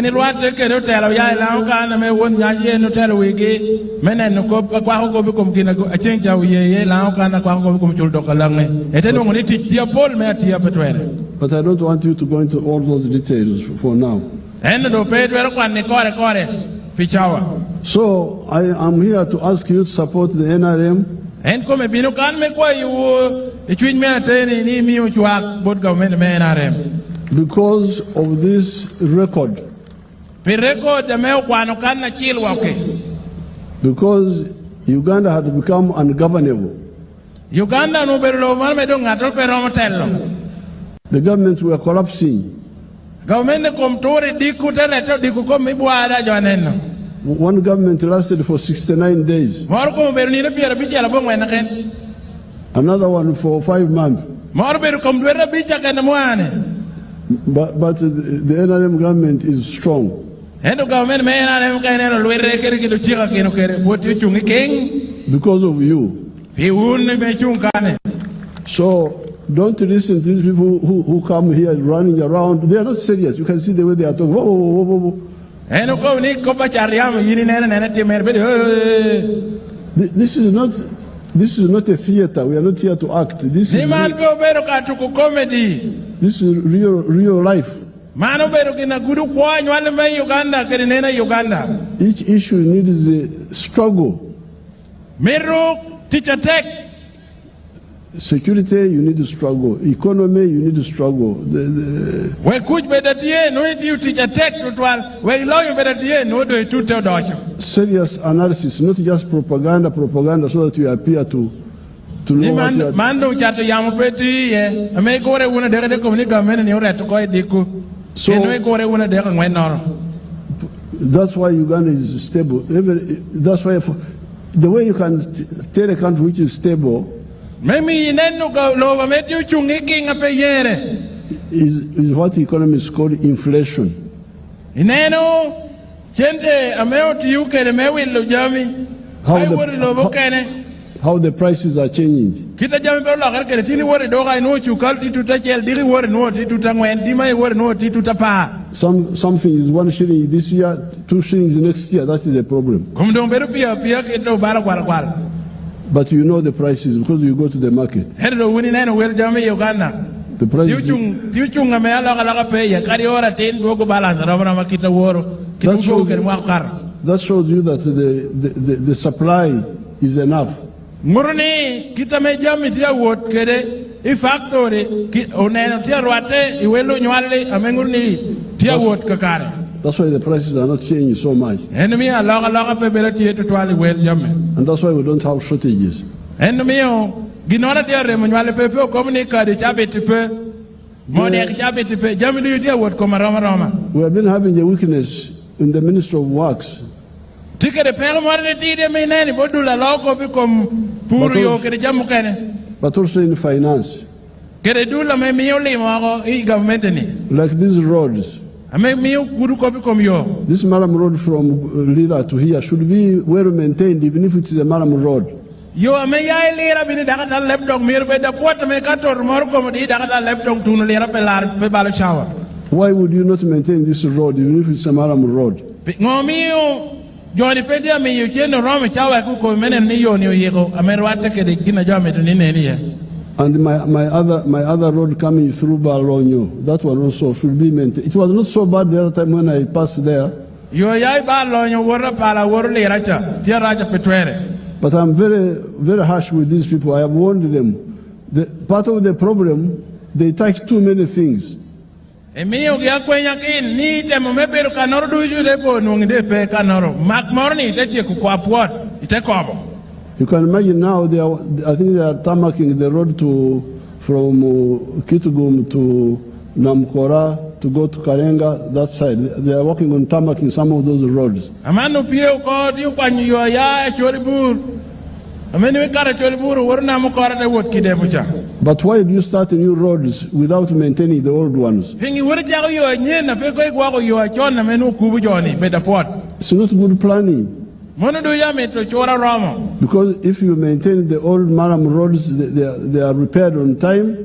I don't want you to go into all those details for now. So I am here to ask you to support the NRM. Because of this record. Because Uganda had become ungovernable. The government were collapsing. One government lasted for 69 days. Another one for 5 months. But the NRM government is strong. Because of you. So don't listen to these people who come here running around. They are not serious. You can see the way they are talking. Whoa, whoa, whoa, whoa. This is not a theater. We are not here to act. This is real life. Each issue needs a struggle. Security, you need to struggle. Economy, you need to struggle. Serious analysis, not just propaganda, so that you appear to know what you are. That's why Uganda is stable. That's why the way you can tell a country which is stable is what economists call inflation.
Ineno chente ameo tiuke me willo jami.
How the prices are changing.
Kita jami pe lo kare tini wori do ga no chukal ti tuta chel diri wori no ti tuta ngwen di mai wori no ti tuta pa.
Something is 1 shilling this year, 2 shillings next year. That is a problem.
Kum do beru pia ke do bara kwara.
But you know the prices because you go to the market.
Hedo wini neno wel jami Uganda.
The prices.
Tiu chung me ala kala pe ya kari ora tin do go balance ra ma kita woro.
That shows you that the supply is enough.
Murni kita me jami dia wot kede I factory oneno tia roate I welo nywale amengurni tia wot kakare.
That's why the prices are not changing so much.
Enemy alaga pe bela tia to twali wel jami.
And that's why we don't have shortages.
Enemy ginora tia re nywale pe communicate de chabeti pe mode chabeti pe jami tia wot ko roma.
We have been having a weakness in the Ministry of Works. But also in finance. Like these roads. This Maram road from Lira to here should be well maintained, even if it is a Maram road. Why would you not maintain this road even if it's a Maram road? And my other road coming through Balonyo, that one also should be maintained. It was not so bad the other time when I passed there. But I'm very, very harsh with these people. I have warned them. Part of the problem, they touch too many things. You can imagine now, I think they are tarmacking the road from Kitugum to Namkora to go to Karenga, that side. They are working on tarmacking some of those roads. But why do you start new roads without maintaining the old ones? It's not good planning. Because if you maintain the old Maram roads, they are repaired on time.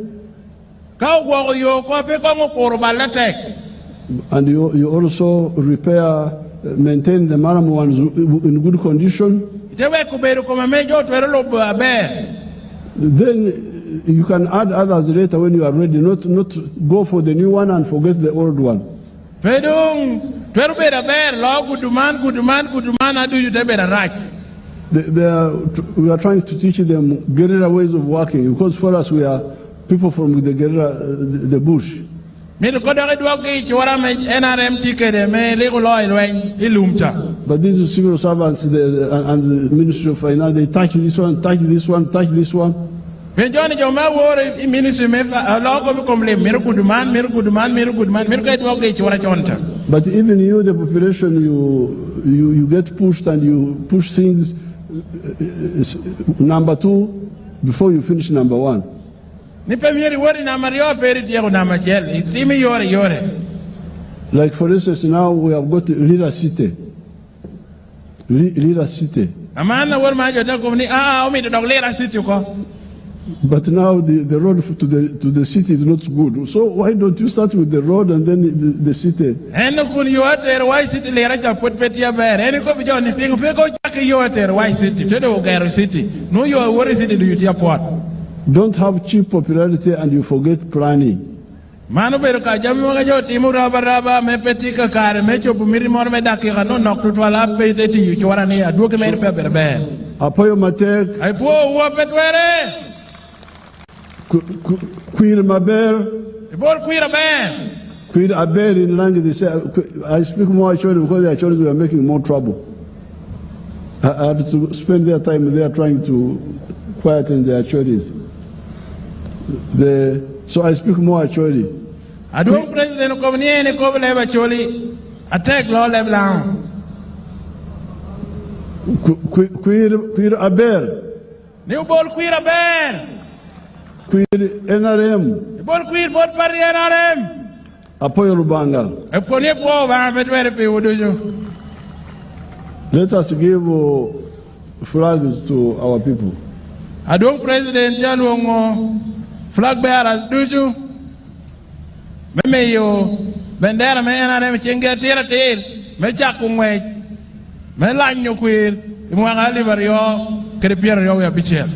And you also maintain the Maram ones in good condition. Then you can add others later when you are ready, not go for the new one and forget the old one. We are trying to teach them guerrilla ways of working, because for us we are people from the guerrilla, the bush. But these civil servants and the Ministry of Finance, they touch this one, touch this one, touch this one. But even you, the population, you get pushed and you push things number 2 before you finish number 1. Like for instance, now we have got Lira City. Lira City. But now the road to the city is not good. So why don't you start with the road and then the city? Don't have cheap popularity and you forget planning. Apoyo Matek, Queer Maber, Queer Aber in language, they say, I speak more Acholi because the Acholis were making more trouble. I had to spend their time there trying to quieten the Acholis. So I speak more Acholi. I don't president come near any cover Acholi. Attack law Leblanc. Queer Aber. New ball Queer Aber. Queer NRM. Ball Queer Bot Party NRM. Apoyo Lubanga. Let us give flags to our people.
Adong President Jalongo flag bearers duju. Memeyo bendera me NRM chenga tira tir me chakungwe me lanyo kwir imwanga liverio krepier yo ya bichel.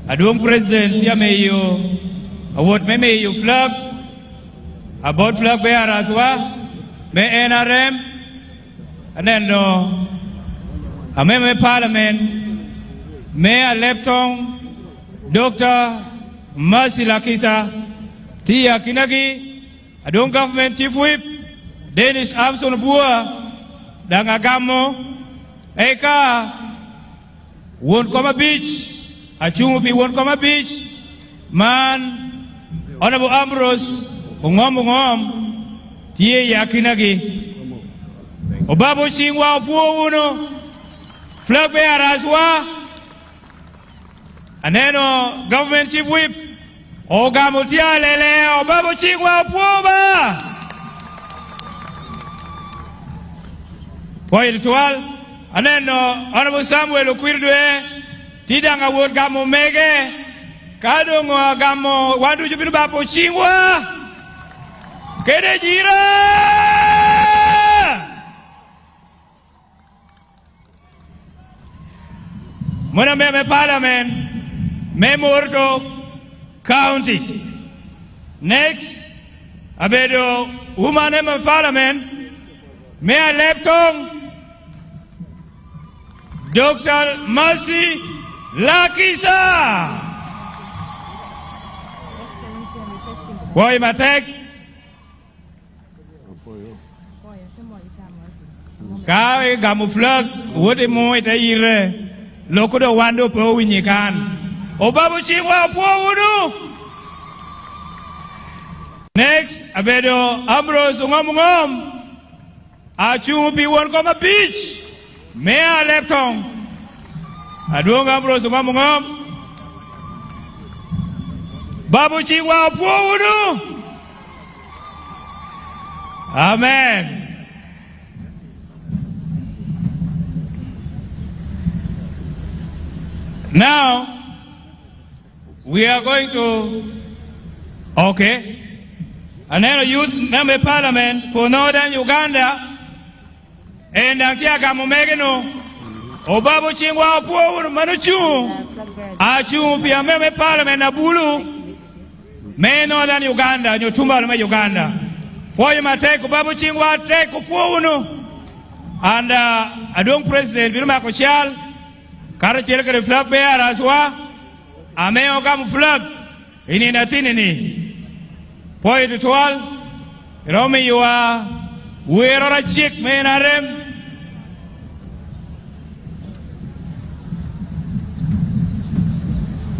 Adong President Yameyo award memeyo flag about flag bearers wa me NRM anendo ameme Parliament me Alebtong Dr. Mercy Lakisa Tia Kinagi Adong Government Chief Whip Dennis Amson Bua Dangagamo Eka Wonkoma Beach Achumupi Wonkoma Beach Man Honorable Ambrose Ungom Tie Yakinagi Obabu Chingwa Opuo Uno Flag bearers wa Aneno Government Chief Whip Ogamutia Lele Obabu Chingwa Opuo ba Kwa ritual Aneno Honorable Samuel Okwirdwe Tidanga Word Gamo Mege Kadongo Gamo Wadu Jubinu Bapo Chingwa Kede Jira Mwana Meme Parliament Memorto County. Next Abedo Umaneme Parliament Mayor Alebtong Dr. Mercy Lakisa. Boy Matek Kawe Gamuflag Woody Moy Taire Lokodo Wando Po Winyikan Obabu Chingwa Po Wudu. Next Abedo Ambrose Ungom Achumupi Wonkoma Beach Mayor Alebtong Adong Ambrose Ungom Babu Chingwa Po Wudu. Amen. Now we are going to and then youth member parliament for Northern Uganda and Ankiaka Mumegeno Obabu Chingwa Po Manuchu Achu Pia member parliament Abulu Me Northern Uganda Nyotumba Lume Uganda Boy Matek Obabu Chingwa Tek Uno and Adong President Vilma Kochal Karachel the flag bearers wa Ameo Gam flag in Natinini. Point to all Romy you are where are a chick men are them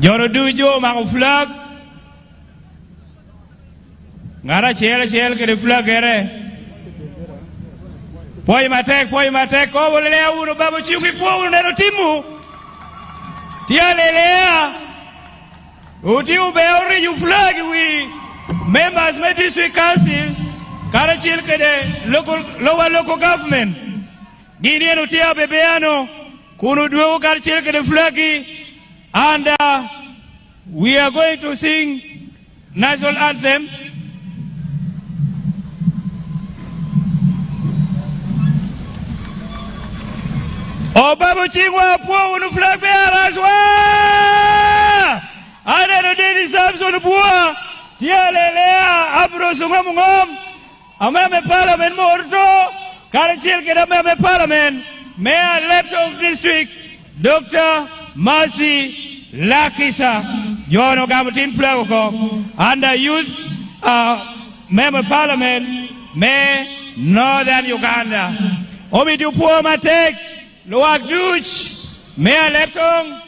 Jorodu Jo Mang flag Ngara Shell the flag ere Point Matek over there Babu Chuki forward and Timu Tia Lelea Utiu Beori you flag we members of district council Karachil Kede lower local government Guinean Utia Bebeano Kunudu Karachil Kede flaggy and we are going to sing national anthem. Obabu Chingwa Po Unu flag bearers wa Adeno Dennis Samson Bua Tia Lelea Ambrose Ungom Ameme Parliament Morto Karachil Keda Meme Parliament Mayor Alebtong District Dr. Mercy Lakisa Jono Gamutin Flago and the youth Member Parliament Mayor Northern Uganda Omidu Po Matek Loak Duch Mayor Alebtong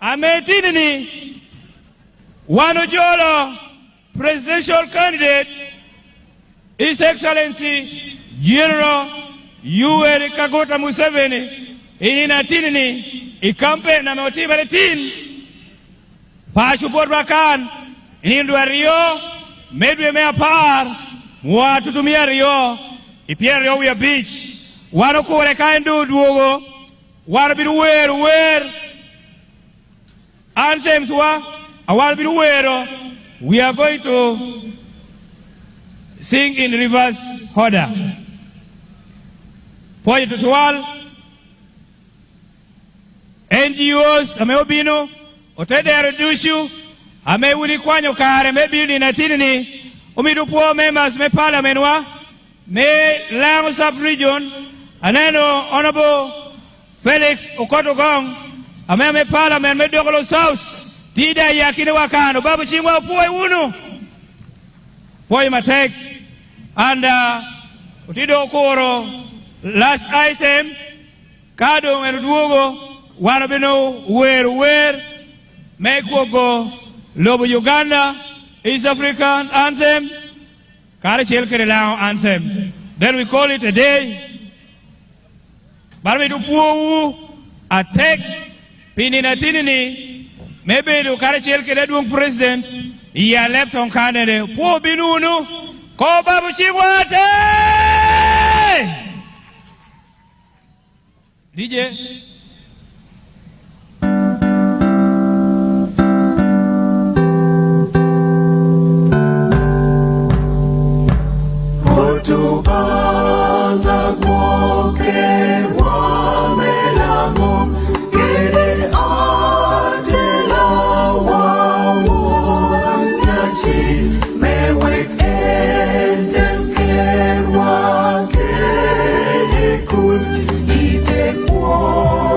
Ametinini Wanojolo presidential candidate
His Excellency General Yoweri Museveni ina tinini ikampe na motiba tin pa support bakan inindwa Rio medwe me apar watu tumia Rio ipia Rio ya beach wano kore kaendu duogo wano bidu wer anthems wa awal bidu wero. We are going to sing in reverse order. Poje tutual NGOs ameobino otede redushu amewili kwanyo kare mebili na tinini umidupo members me parliament wa me Lango sub-region aneno Honorable Felix Okotogong me parliament me Dogolo South tida yakini wakano babu chingwa upuwe unu poje matek and utido okoro last item kado meruduogo wanabino wer mekuogo lobo Uganda East African anthem kare chelkere lao anthem, then we call it a day. Barbe dupuo attack pinina tinini maybe do kare chelkere duong president ya Alebtong kanere po binunu ko babu chibwate DJ
Anda guoke wa melamo gede atela wa yachi mewek enten kerwa gede kut ite kwa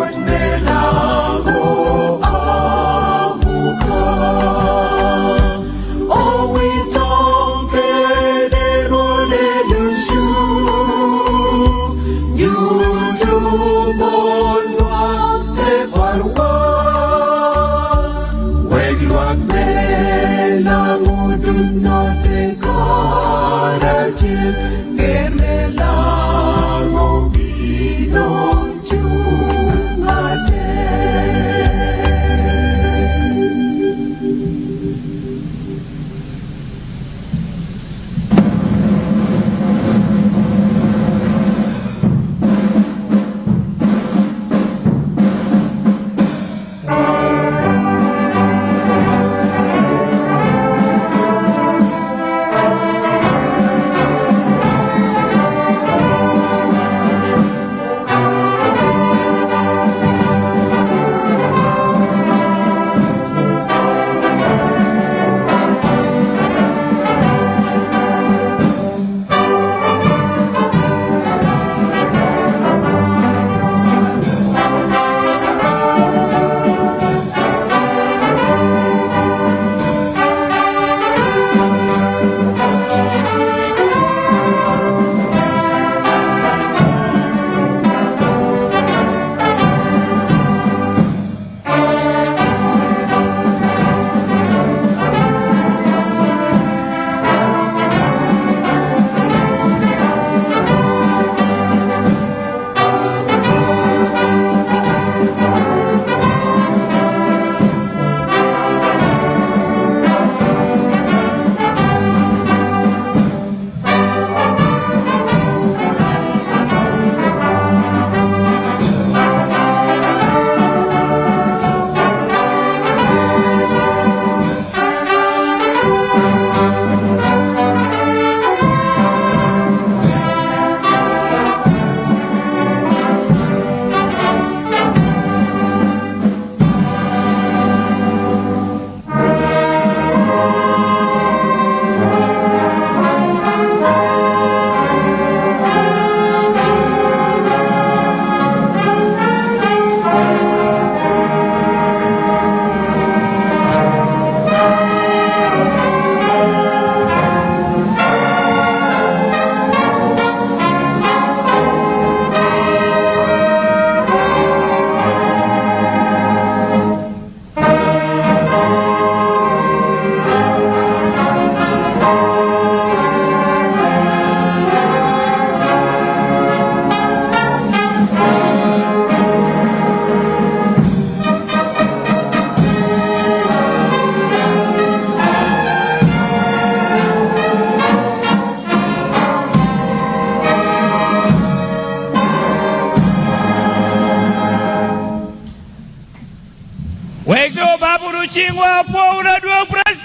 Chingwa po unadua president.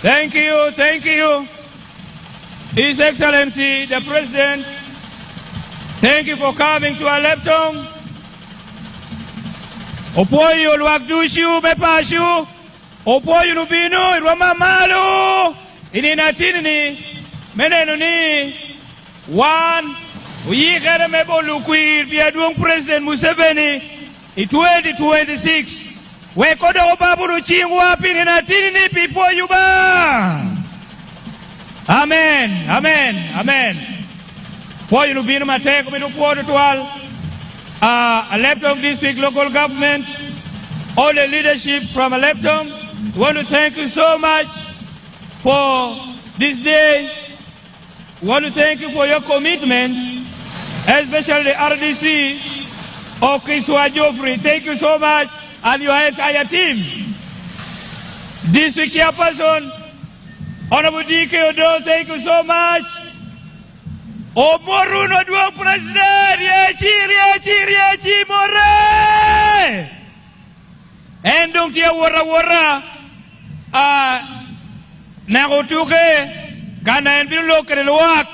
Thank you. His Excellency the President, thank you for coming to Alebtong. Opoyo luakdushu mepashu. Opoyo nubino irwama malu. Ininatini meneno ni one uyikere mebolukwir biaduong President Museveni in 2026. Wekodo obaburu chingwa pininatini ni pipo yuba. Amen. Poyo nubino mateko minukuodo tual. Alebtong District Local Government, all the leadership from Alebtong, we want to thank you so much for this day. We want to thank you for your commitment, especially the RDC of Kiswa Joffrey. Thank you so much, and your entire team. District Chairperson, Honorable D.K. Odo, thank you so much. Omuri no duo president, Yechi more. Endong tia wara na otuke kana enbiru lokere luak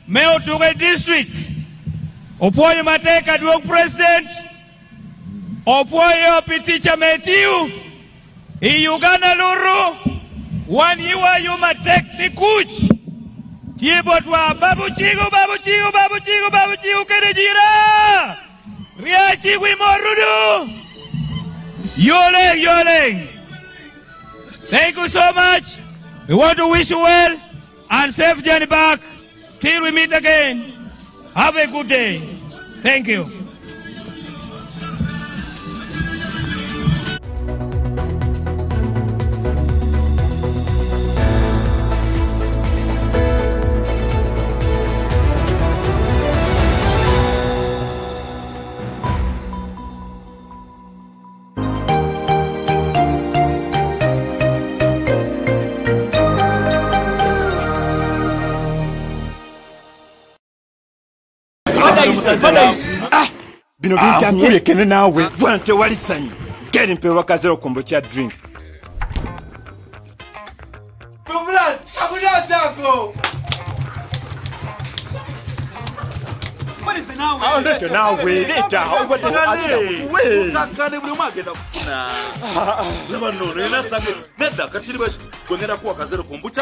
me otuke district. Opoyo mateka duo president. Opoyo piticha metiu. Uganda luru. Waniwa yuma teknikuch. Tiebotwa babu chigo kenejira. Riachi wimorudu. Yole. Thank you so much. We want to wish you well and safe journey back till we meet again. Have a good day. Thank you.
Bino bintamye kene nawe bwante walisanyi geri mpe wakazero kombo cha drink
Problem akuja chako
Leta nawe leta we
utakane buli mwagenda kufuna laba nono ina sange nedda kachiri bashiti gongera kuwa kazero kombucha